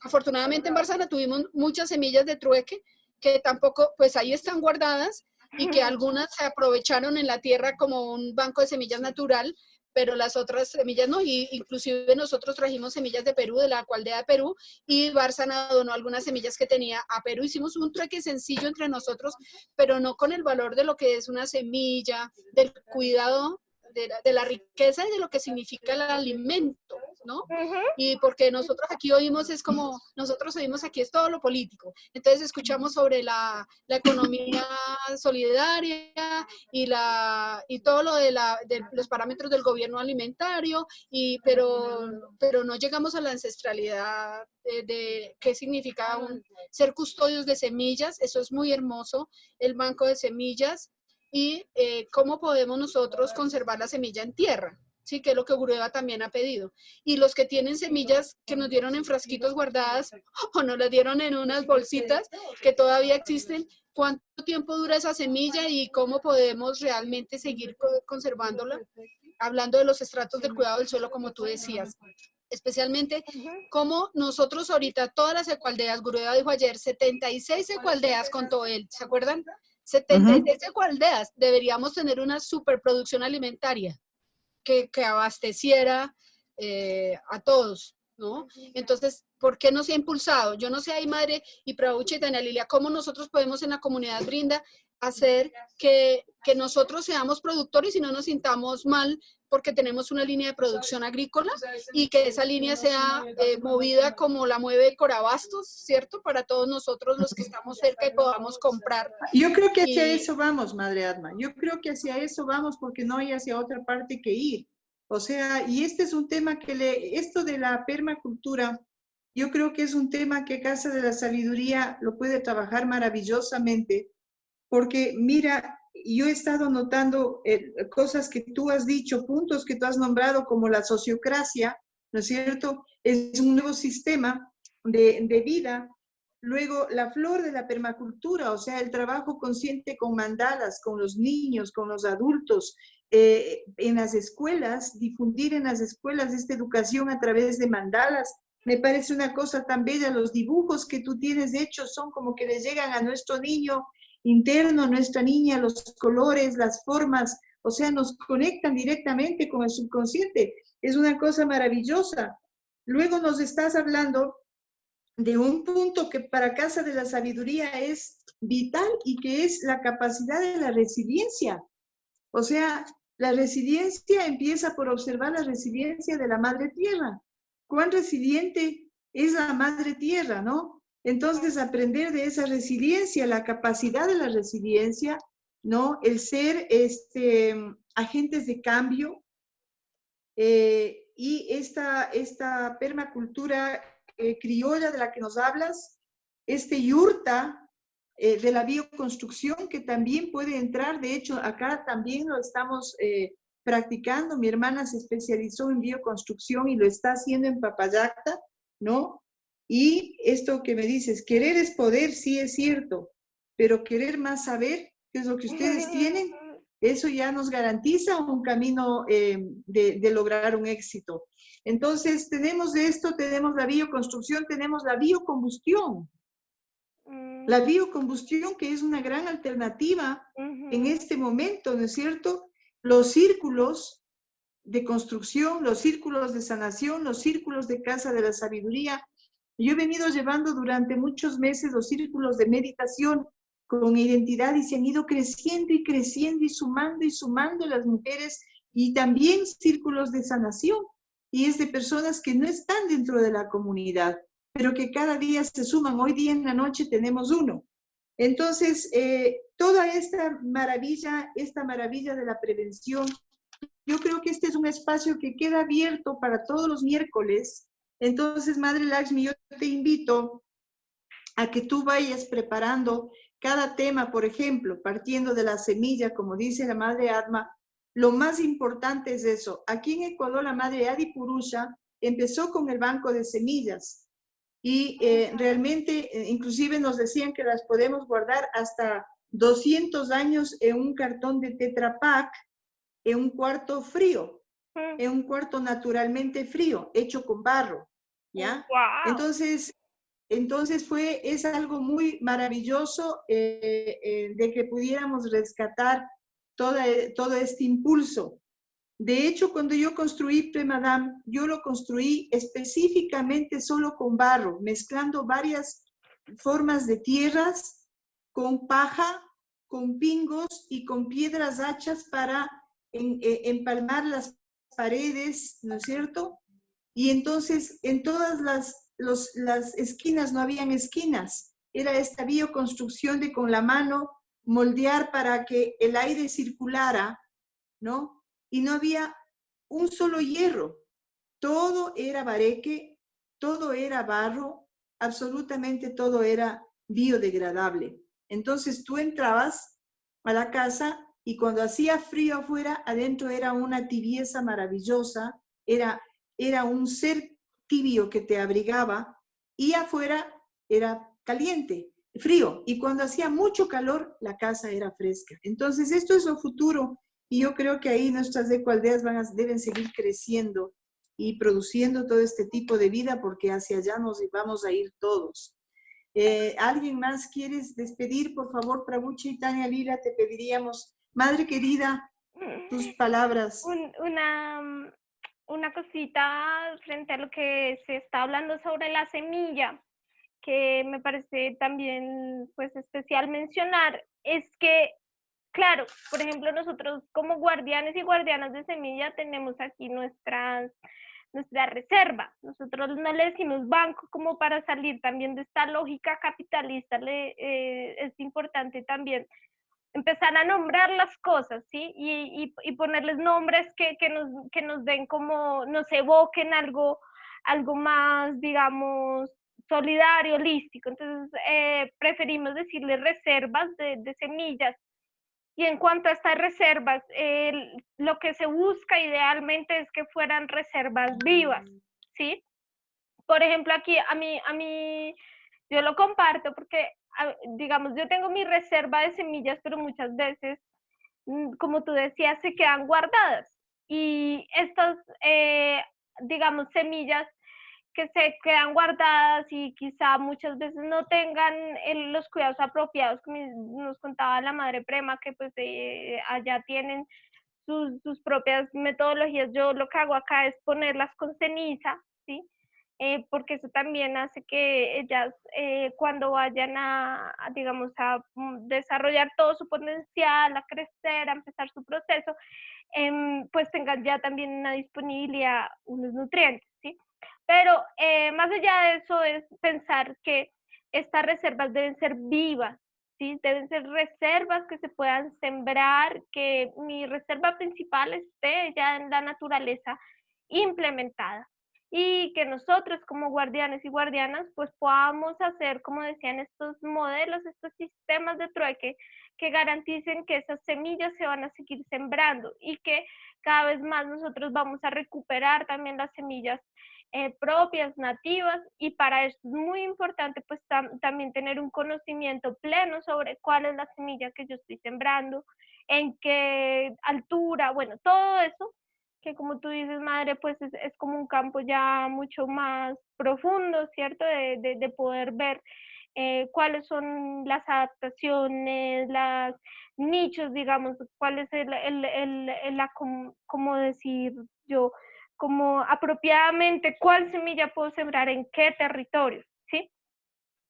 afortunadamente en Bárcena, tuvimos muchas semillas de trueque que tampoco, pues ahí están guardadas y que algunas se aprovecharon en la tierra como un banco de semillas natural, pero las otras semillas no, y inclusive nosotros trajimos semillas de Perú, de la Aldea de Perú, y Bárcena donó algunas semillas que tenía a Perú. Hicimos un trueque sencillo entre nosotros, pero no con el valor de lo que es una semilla, del cuidado de la riqueza y de lo que significa el alimento, ¿no? Y porque nosotros aquí oímos, es como, nosotros oímos aquí es todo lo político. Entonces escuchamos sobre la economía solidaria y todo lo de los parámetros del gobierno alimentario, pero no llegamos a la ancestralidad de qué significa ser custodios de semillas. Eso es muy hermoso, el banco de semillas, y cómo podemos nosotros conservar la semilla en tierra, ¿sí? Que es lo que Gurudeva también ha pedido. Y los que tienen semillas que nos dieron en frasquitos guardadas o nos las dieron en unas bolsitas que todavía existen, ¿cuánto tiempo dura esa semilla y cómo podemos realmente seguir conservándola? Hablando de los estratos del cuidado del suelo, como tú decías. Especialmente como nosotros ahorita, todas las ecoaldeas, Gurudeva dijo ayer, 76 ecoaldeas contó él, ¿se acuerdan? 76 ecoaldeas, deberíamos tener una superproducción alimentaria que abasteciera a todos, ¿no? Entonces, ¿por qué no se ha impulsado? Yo no sé, ahí madre y Prabhucha y Tania Lilia, ¿cómo nosotros podemos en la comunidad Brinda hacer que nosotros seamos productores y no nos sintamos mal porque tenemos una línea de producción agrícola y que esa línea sea movida como la mueve Corabastos, ¿cierto? Para todos nosotros los que estamos cerca y podamos comprar. Yo creo que hacia eso vamos, Madre Atma. Yo creo que hacia eso vamos porque no hay hacia otra parte que ir. O sea, y este es un tema esto de la permacultura, yo creo que es un tema que Casa de la Sabiduría lo puede trabajar maravillosamente, porque mira, yo he estado notando cosas que tú has dicho, puntos que tú has nombrado como la sociocracia, ¿no es cierto? Es un nuevo sistema de vida. Luego, la flor de la permacultura, o sea, el trabajo consciente con mandalas, con los niños, con los adultos, en las escuelas, difundir en las escuelas esta educación a través de mandalas. Me parece una cosa tan bella. Los dibujos que tú tienes hechos son como que le llegan a nuestro niño interno, a nuestra niña, los colores, las formas, o sea, nos conectan directamente con el subconsciente. Es una cosa maravillosa. Luego nos estás hablando de un punto que para Casa de la Sabiduría es vital y que es la capacidad de la resiliencia. O sea, la resiliencia empieza por observar la resiliencia de la Madre Tierra. ¿Cuán resiliente es la Madre Tierra, no? Entonces, aprender de esa resiliencia, la capacidad de la resiliencia, ¿no? El ser agentes de cambio y esta permacultura criolla de la que nos hablas, yurta de la bioconstrucción que también puede entrar. De hecho, acá también lo estamos practicando. Mi hermana se especializó en bioconstrucción y lo está haciendo en Papayacta, ¿no? Y esto que me dices, querer es poder, sí es cierto, pero querer más saber, que es lo que ustedes tienen, eso ya nos garantiza un camino de lograr un éxito. Entonces, tenemos esto, tenemos la bioconstrucción, tenemos la biocombustión. La biocombustión, que es una gran alternativa en este momento, ¿no es cierto? Los círculos de construcción, los círculos de sanación, los círculos de Casa de la Sabiduría. Yo he venido llevando durante muchos meses los círculos de meditación con identidad y se han ido creciendo y creciendo y sumando las mujeres, y también círculos de sanación, y es de personas que no están dentro de la comunidad, pero que cada día se suman. Hoy día en la noche tenemos uno. Entonces, toda esta maravilla de la prevención, yo creo que este es un espacio que queda abierto para todos los miércoles. Entonces, Madre Lakshmi, yo te invito a que tú vayas preparando cada tema, por ejemplo, partiendo de la semilla, como dice la Madre Atma. Lo más importante es eso. Aquí en Ecuador, la Madre Adipurusha empezó con el banco de semillas y realmente, inclusive nos decían que las podemos guardar hasta 200 años en un cartón de Tetra Pak, en un cuarto frío, en un cuarto naturalmente frío, hecho con barro, ¿ya? Wow. Entonces, Entonces es algo muy maravilloso de que pudiéramos rescatar todo este impulso. De hecho, cuando yo construí Premadam, yo lo construí específicamente solo con barro, mezclando varias formas de tierras, con paja, con pingos y con piedras hachas para empalmar las paredes, ¿no es cierto? Y entonces en todas las esquinas no habían esquinas. Era esta bioconstrucción de con la mano moldear para que el aire circulara, ¿no? Y no había un solo hierro. Todo era bareque, todo era barro, absolutamente todo era biodegradable. Entonces tú entrabas a la casa y cuando hacía frío afuera, adentro era una tibieza maravillosa, era un ser tibio que te abrigaba y afuera era caliente, frío. Y cuando hacía mucho calor, la casa era fresca. Entonces esto es lo futuro y yo creo que ahí nuestras ecoaldeas deben seguir creciendo y produciendo todo este tipo de vida porque hacia allá nos vamos a ir todos. ¿Alguien más quieres despedir? Por favor, Prabucha y Tania Lila, te pediríamos, madre querida, tus palabras. Una cosita frente a lo que se está hablando sobre la semilla, que me parece también pues especial mencionar, es que, claro, por ejemplo, nosotros como guardianes y guardianas de semilla tenemos aquí nuestra reserva. Nosotros no le decimos banco como para salir también de esta lógica capitalista. Es importante también empezar a nombrar las cosas, ¿sí? Y ponerles nombres que nos den como, nos evoquen algo más, digamos, solidario, holístico. Entonces, preferimos decirle reservas de semillas. Y en cuanto a estas reservas, lo que se busca idealmente es que fueran reservas vivas, ¿sí? Por ejemplo, aquí a mí yo lo comparto porque, digamos, yo tengo mi reserva de semillas, pero muchas veces, como tú decías, se quedan guardadas. Y estas, digamos, semillas que se quedan guardadas y quizá muchas veces no tengan los cuidados apropiados, como nos contaba la madre Prema, que pues allá tienen sus propias metodologías. Yo lo que hago acá es ponerlas con ceniza, ¿sí? Porque eso también hace que ellas cuando vayan digamos, a desarrollar todo su potencial, a crecer, a empezar su proceso, pues tengan ya también una disponibilidad, unos nutrientes, ¿sí? Pero más allá de eso es pensar que estas reservas deben ser vivas, ¿sí? Deben ser reservas que se puedan sembrar, que mi reserva principal esté ya en la naturaleza implementada y que nosotros como guardianes y guardianas pues podamos hacer, como decían, estos modelos, estos sistemas de trueque que garanticen que esas semillas se van a seguir sembrando y que cada vez más nosotros vamos a recuperar también las semillas propias, nativas, y para eso es muy importante pues también tener un conocimiento pleno sobre cuál es la semilla que yo estoy sembrando, en qué altura, bueno, todo eso, que como tú dices, madre, pues es como un campo ya mucho más profundo, ¿cierto? De poder ver cuáles son las adaptaciones, los nichos, digamos, cuál es como decir yo, como apropiadamente cuál semilla puedo sembrar en qué territorio, ¿sí?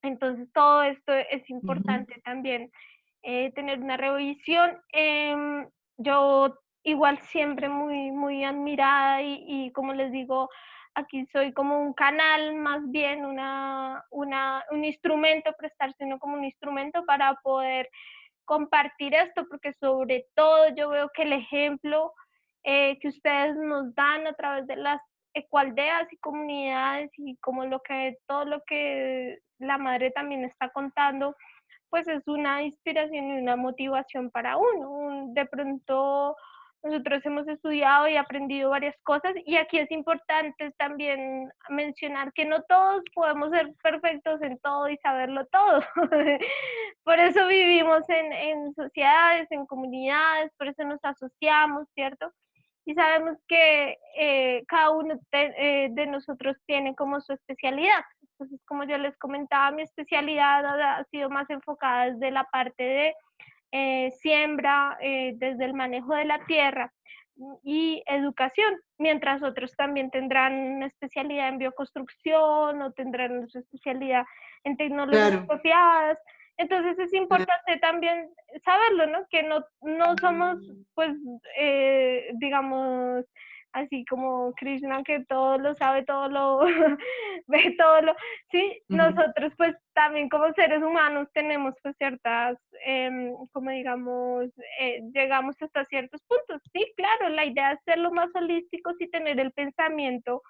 Entonces todo esto es importante también tener una revisión. Yo igual siempre muy admirada y como les digo, aquí soy como un canal, más bien un instrumento, prestarse uno como un instrumento para poder compartir esto, porque sobre todo yo veo que el ejemplo que ustedes nos dan a través de las ecoaldeas y comunidades y como todo lo que la madre también está contando, pues es una inspiración y una motivación para uno. De pronto nosotros hemos estudiado y aprendido varias cosas y aquí es importante también mencionar que no todos podemos ser perfectos en todo y saberlo todo. Por eso vivimos en sociedades, en comunidades, por eso nos asociamos, ¿cierto? Y sabemos que cada uno de nosotros tiene como su especialidad. Entonces, como yo les comentaba, mi especialidad ha sido más enfocada desde la parte de siembra, desde el manejo de la tierra y educación, mientras otros también tendrán una especialidad en bioconstrucción o tendrán una especialidad en tecnologías Claro, asociadas. Entonces es claro. importante también saberlo, ¿no? Que no somos, pues, digamos, así como Krishna, que todo lo sabe, todo lo ve, todo lo... Sí, Ujú. nosotros pues también como seres humanos tenemos pues ciertas, como digamos, llegamos hasta ciertos puntos. Sí, claro, la idea es ser lo más holísticos y tener el pensamiento,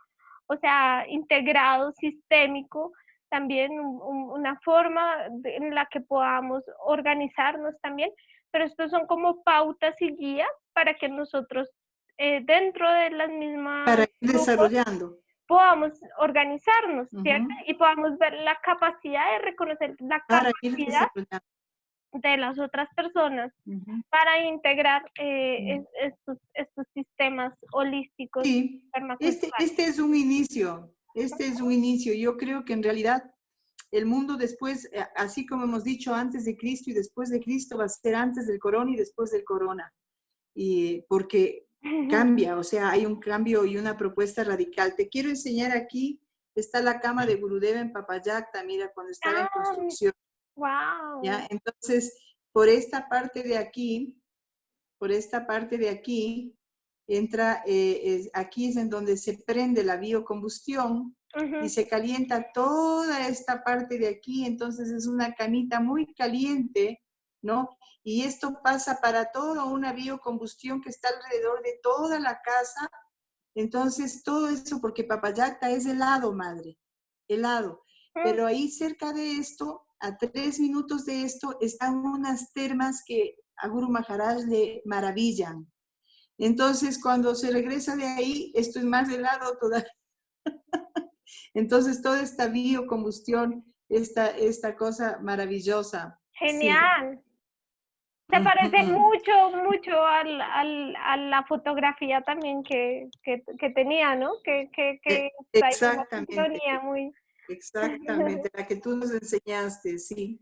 o sea, integrado, sistémico, también una forma en la que podamos organizarnos también, pero estos son como pautas y guías para que nosotros dentro de las mismas Para ir grupos desarrollando. podamos organizarnos, ¿cierto? Ujú. Y podamos ver la capacidad de reconocer la Para ir capacidad desarrollando. de las otras personas Ujú. para integrar estos sistemas holísticos Sí, permaculturales. este es un inicio, este es un inicio. Yo creo que en realidad el mundo después, así como hemos dicho, antes de Cristo y después de Cristo, va a ser antes del corona y después del corona. Y porque cambia, o sea, hay un cambio y una propuesta radical. Te quiero enseñar aquí, está la cama de Gurudeva en Papayacta, mira, cuando estaba en construcción, ¿ya? Wow. Entonces, por esta parte de aquí, por esta parte de aquí, entra, aquí es en donde se prende la biocombustión y se calienta toda esta parte de aquí, entonces es una camita muy caliente, ¿no? Y esto pasa para toda una biocombustión que está alrededor de toda la casa, entonces todo eso, porque Papayacta es helado, madre, helado, pero ahí cerca de esto, a 3 minutos de esto, están unas termas que a Guru Maharaj le maravillan. Entonces, cuando se regresa de ahí, esto es más helado todavía. Entonces, toda esta biocombustión, esta cosa maravillosa. Sí. Genial. Se parece mucho, mucho a la fotografía también que tenía, ¿no? Que hay una Exactamente, sintonía muy... exactamente, la que tú nos enseñaste, sí.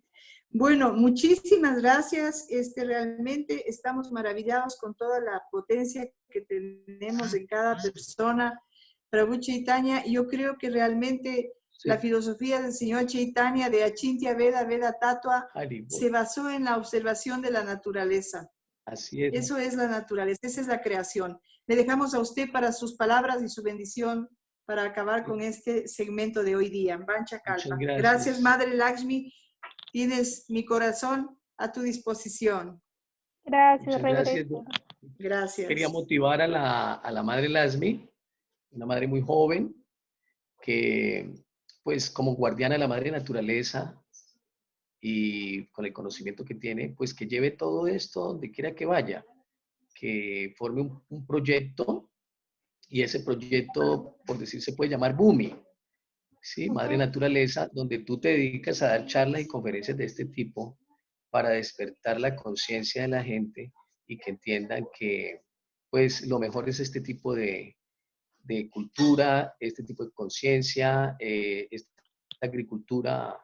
Bueno, muchísimas gracias. Realmente estamos maravillados con toda la potencia que tenemos en cada persona. Prabhu Chaitanya, yo creo que realmente la Sí, filosofía del señor Chaitanya de Achintya Veda, Veda Tattva, Haribol. se basó en la observación de la naturaleza. Así es. Eso es la naturaleza, esa es la creación. Le dejamos a usted para sus palabras y su bendición para acabar con este segmento de hoy día. Vancha Muchas Kalpa. Gracias, gracias. Madre Lakshmi. Tienes mi corazón a tu disposición. Gracias, Muchas gracias. regreso. Quería Gracias. motivar a la madre Lasmi, una madre muy joven, que pues como guardiana de la madre naturaleza y con el conocimiento que tiene, pues que lleve todo esto donde quiera que vaya, que forme un proyecto y ese proyecto, por decir, se puede llamar Bumi, ¿sí? Madre Naturaleza, donde tú te dedicas a dar charlas y conferencias de este tipo para despertar la conciencia de la gente y que entiendan que pues lo mejor es este tipo de cultura, este tipo de conciencia, esta agricultura,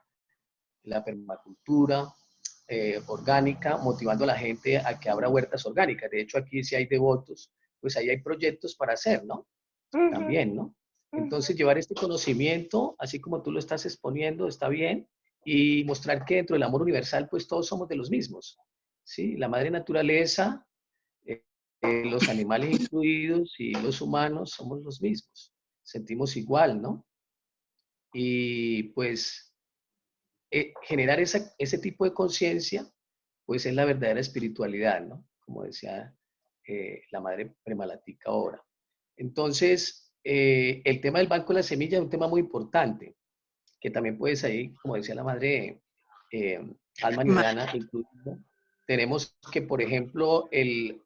la permacultura orgánica, motivando a la gente a que abra huertas orgánicas. De hecho, aquí si hay devotos, pues ahí hay proyectos para hacer, ¿no? También, ¿no? Entonces, llevar este conocimiento, así como tú lo estás exponiendo, está bien, y mostrar que dentro del amor universal, pues todos somos de los mismos, ¿sí? La madre naturaleza, los animales incluidos y los humanos somos los mismos, sentimos igual, ¿no? Y pues generar ese tipo de conciencia, pues es la verdadera espiritualidad, ¿no? Como decía la madre Premalatika ahora. Entonces, el tema del banco de la semilla es un tema muy importante, que también puedes ahí, como decía la madre Alma Niurana, incluido. Tenemos que, por ejemplo, el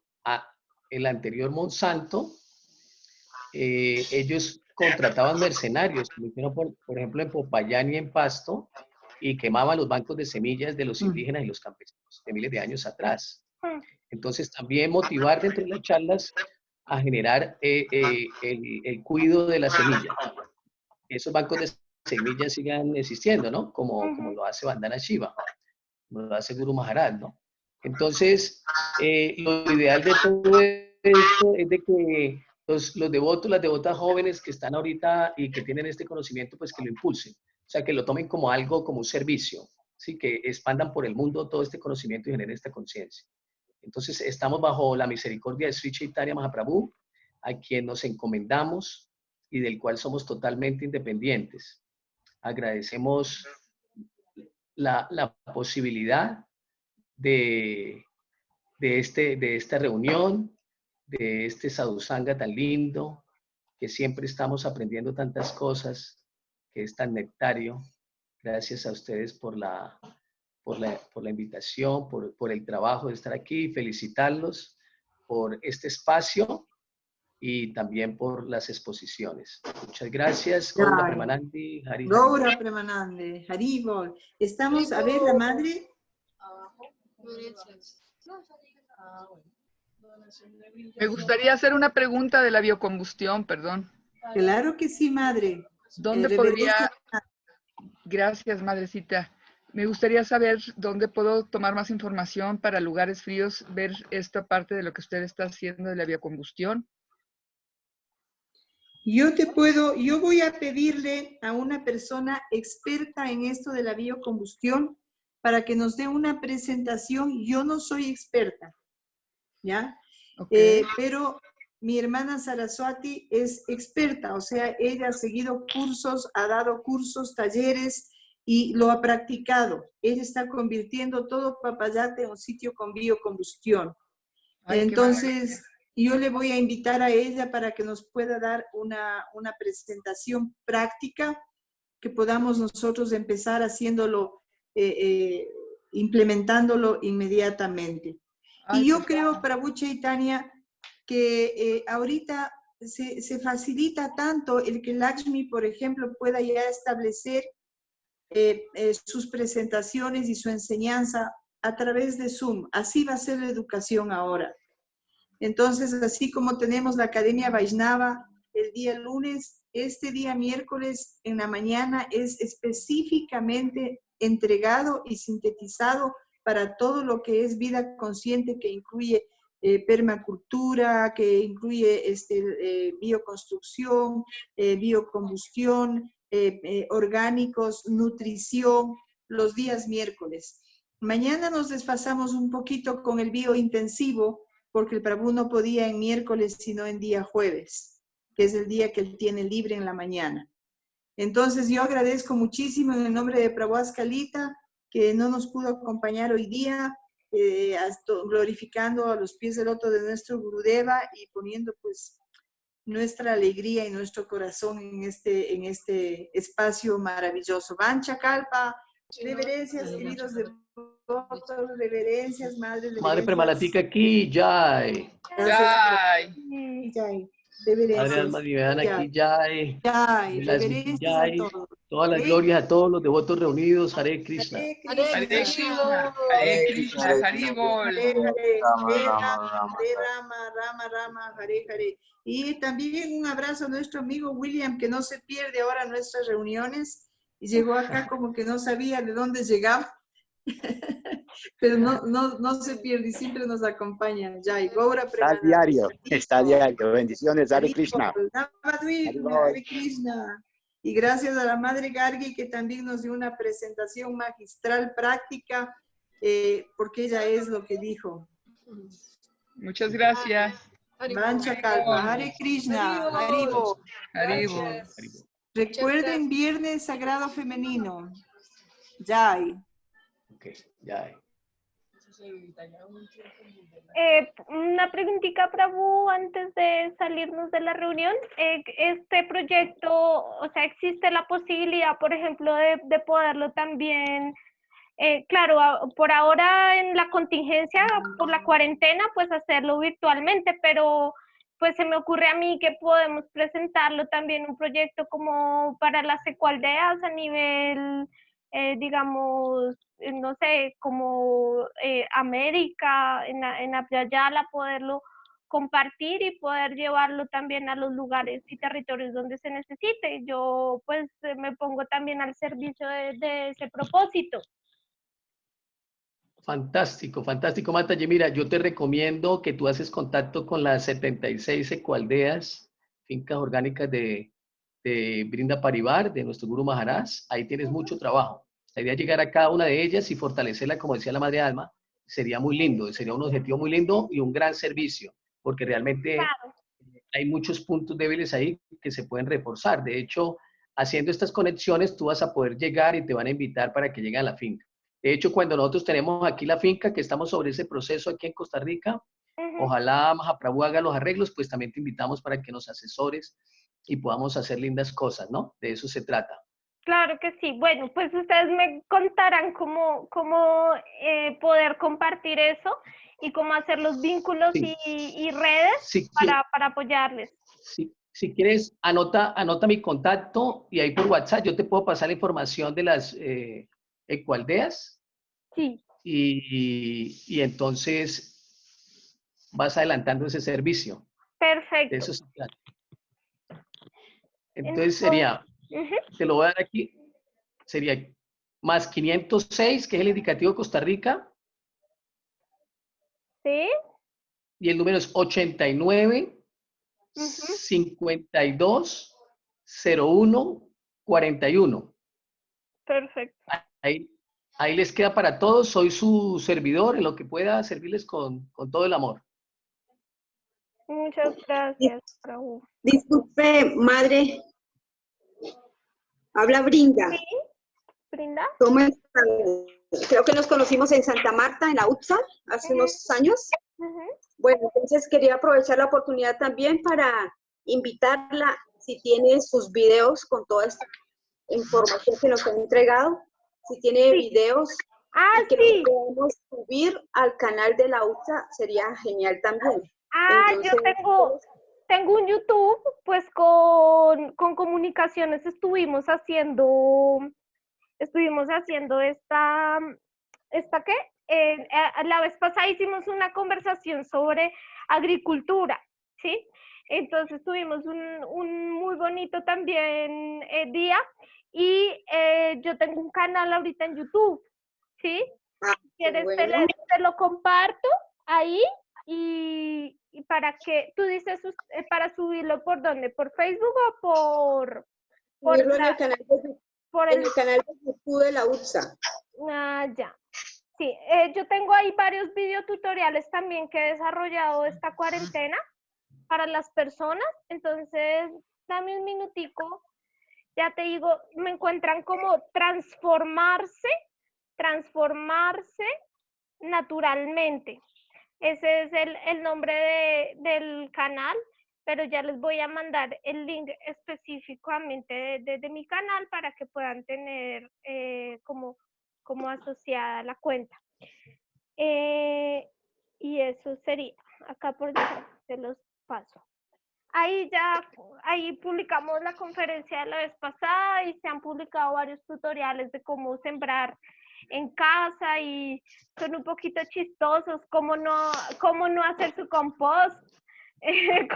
anterior Monsanto, ellos contrataban mercenarios, como hicieron, por ejemplo, en Popayán y en Pasto, y quemaban los bancos de semillas de los indígenas y los campesinos de miles de años atrás. Entonces, también motivar dentro de las charlas a generar el cuidado de la semilla. Esos bancos de semillas sigan existiendo, ¿no? Como Ujú. lo hace Vandana Shiva, como lo hace Guru Maharaj, ¿no? Entonces, lo ideal de todo esto es de que los devotos, las devotas jóvenes que están ahorita y que tienen este conocimiento, pues que lo impulsen. O sea, que lo tomen como algo, como un servicio, ¿sí? Que expandan por el mundo todo este conocimiento y generen esta conciencia. Entonces, estamos bajo la misericordia de Sri Chaitanya Mahaprabhu, a quien nos encomendamos y del cual somos totalmente independientes. Agradecemos la posibilidad de esta reunión, de este sadhusanga tan lindo, que siempre estamos aprendiendo tantas cosas, que es tan nectario. Gracias a ustedes por la invitación, por el trabajo de estar aquí, felicitarlos por este espacio y también por las exposiciones. Muchas gracias, Gaura Ay, Premanandi, Hari Hari. Gaura Premanande, Haribol. Estamos, a ver, la madre. Me gustaría hacer una pregunta de la biocombustión, perdón. Claro que sí, madre. ¿Dónde Reverencia. podría... Gracias, madrecita. Me gustaría saber dónde puedo tomar más información para lugares fríos, ver esta parte de lo que usted está haciendo de la biocombustión. Yo voy a pedirle a una persona experta en esto de la biocombustión para que nos dé una presentación. Yo no soy experta, ¿ya? Okay. Pero mi hermana Saraswati es experta, o sea, ella ha seguido cursos, ha dado cursos, talleres y lo ha practicado. Ella está convirtiendo todo Papayate en un sitio con biocombustión. Ay, Entonces, yo le voy a invitar a ella para que nos pueda dar una presentación práctica, que podamos nosotros empezar haciéndolo, implementándolo inmediatamente. ay, Y yo pues, creo, Prabhu Chaitanya, que ahorita se facilita tanto el que Lakshmi, por ejemplo, pueda ya establecer sus presentaciones y su enseñanza a través de Zoom. Así va a ser la educación ahora. Entonces, así como tenemos la Academia Vaishnava el día lunes, este día miércoles en la mañana es específicamente entregado y sintetizado para todo lo que es vida consciente, que incluye permacultura, que incluye bioconstrucción, biocombustión, orgánicos, nutrición, los días miércoles. Mañana nos desfasamos un poquito con el biointensivo, porque el Prabhu no podía en miércoles, sino en día jueves, que es el día que él tiene libre en la mañana. Entonces yo agradezco muchísimo en el nombre de Prabhu Askalita, que no nos pudo acompañar hoy día, glorificando a los pies del loto de nuestro Gurudeva y poniendo pues nuestra alegría y nuestro corazón en este espacio maravilloso. Vancha Kalpa, reverencias, queridos devotos, reverencias, madre, Madre reverencias. Premalatika aquí, Jai. Gracias, Jai. Jai. Madre Reverencias. Alma Divina aquí, Jai. Jai. Las Reverencias a Jai. todos. Todas las ¿Ok? glorias a todos los devotos reunidos. Hare Krishna. Hare Hare Krishna. Hare Krishna, Haribol. Hare Hare. Rama, Hare Rama, Rama. Rama. Hare Rama. Rama Rama. Hare Hare. Y también un abrazo a nuestro amigo William, que no se pierde ahora nuestras reuniones. Y llegó acá como que no sabía de dónde llegaba. Pero no se pierde y siempre nos acompaña. Jai, Gaura Está diario, está diario. Bendiciones, Hare Krishna. Hare Krishna. Y gracias a la Madre Gargi, que también nos dio una presentación magistral, práctica, porque ella es lo que dijo. Muchas gracias. Vancha Kalpa, Hare Krishna, Haribo. Haribol. Recuerden Viernes Sagrado Femenino. Jai. Ok, Jai. Una preguntita, Prabhu, antes de salirnos de la reunión. Este proyecto, o sea, ¿existe la posibilidad, por ejemplo, de poderlo también, claro, por ahora en la contingencia, por la cuarentena, pues hacerlo virtualmente, pero pues se me ocurre a mí que podemos presentarlo también un proyecto como para las ecualdeas a nivel, digamos, no sé, como América, en Abya Yala, poderlo compartir y poder llevarlo también a los lugares y territorios donde se necesite. Yo pues me pongo también al servicio de ese propósito. Fantástico, fantástico, Mataye. Mira, yo te recomiendo que tú haces contacto con las 76 ecoaldeas, fincas orgánicas de Brinda Parivar, de nuestro Guru Maharaj. Ahí tienes mucho trabajo. La idea es llegar a cada una de ellas y fortalecerla, como decía la Madre Alma. Sería muy lindo, sería un objetivo muy lindo y un gran servicio, porque realmente Claro. hay muchos puntos débiles ahí que se pueden reforzar. De hecho, haciendo estas conexiones, tú vas a poder llegar y te van a invitar para que lleguen a la finca. De hecho, cuando nosotros tenemos aquí la finca, que estamos sobre ese proceso aquí en Costa Rica, ojalá Mahaprabhu haga los arreglos, pues también te invitamos para que nos asesores y podamos hacer lindas cosas, ¿no? De eso se trata. Claro que sí. Bueno, pues ustedes me contarán cómo poder compartir eso y cómo hacer los vínculos Sí. y redes Si, para apoyarles. si quieres, anota mi contacto y ahí por WhatsApp yo te puedo pasar la información de las ecoaldeas. Sí. Y entonces vas adelantando ese servicio. Perfecto. De eso se trata. Entonces sería, te lo voy a dar aquí, sería más 506, que es el indicativo de Costa Rica. Sí. Y el número es 89 52 01 41. Perfecto. Ahí les queda para todos. Soy su servidor, en lo que pueda servirles con todo el amor. Muchas gracias, Raúl. Disculpe, madre. Habla Brinda. ¿Sí? ¿Brinda? ¿Cómo está? Creo que nos conocimos en Santa Marta, en la UTSA, hace unos años. Bueno, entonces quería aprovechar la oportunidad también para invitarla, si tiene sus videos con toda esta información que nos han entregado, si tiene videos que los podemos subir al canal de la UTSA, sería genial también. Entonces, yo tengo un YouTube, pues con comunicaciones estuvimos haciendo esta ¿qué? La vez pasada hicimos una conversación sobre agricultura, ¿sí? Entonces tuvimos un muy bonito también día y yo tengo un canal ahorita en YouTube, ¿sí? Si quieres bueno. te lo comparto ahí y para que, tú dices, para subirlo ¿por dónde? ¿Por Facebook o por subirlo en el canal de YouTube de la UTSA? Ah, ya. Sí, yo tengo ahí varios videotutoriales también que he desarrollado esta cuarentena para las personas, entonces dame un minutico, ya te digo, me encuentran como transformarse naturalmente. Ese es el nombre del canal, pero ya les voy a mandar el link específicamente de mi canal para que puedan tener como asociada la cuenta. Y eso sería, acá por detrás se los paso. Ahí publicamos la conferencia de la vez pasada y se han publicado varios tutoriales de cómo sembrar en casa y son un poquito chistosos, cómo no hacer su compost,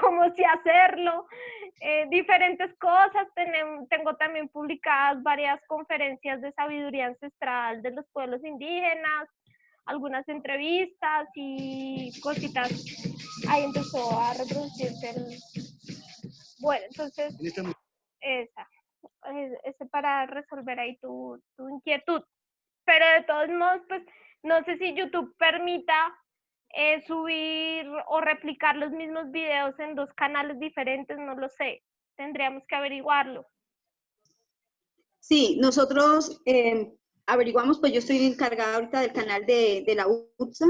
cómo sí hacerlo, diferentes cosas. Tengo también publicadas varias conferencias de sabiduría ancestral de los pueblos indígenas, algunas entrevistas y cositas. Ahí empezó a reproducirse Bueno, entonces, ese para resolver ahí tu inquietud. Pero de todos modos, pues, no sé si YouTube permita subir o replicar los mismos videos en dos canales diferentes, no lo sé. Tendríamos que averiguarlo. Sí, nosotros averiguamos, pues yo estoy encargada ahorita del canal de la UTSA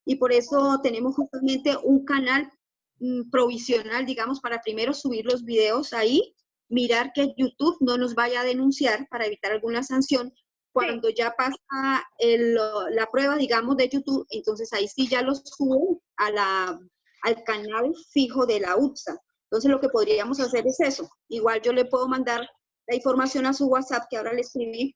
y por eso tenemos justamente un canal provisional, digamos, para primero subir los videos ahí, mirar que YouTube no nos vaya a denunciar para evitar alguna sanción. Cuando ya pasa la prueba, digamos, de YouTube, entonces ahí sí ya los subo al canal fijo de la UTSA. Entonces lo que podríamos hacer es eso. Igual yo le puedo mandar la información a su WhatsApp, que ahora le escribí,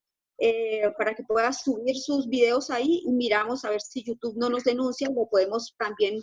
para que pueda subir sus videos ahí y miramos a ver si YouTube no nos denuncia, lo podemos también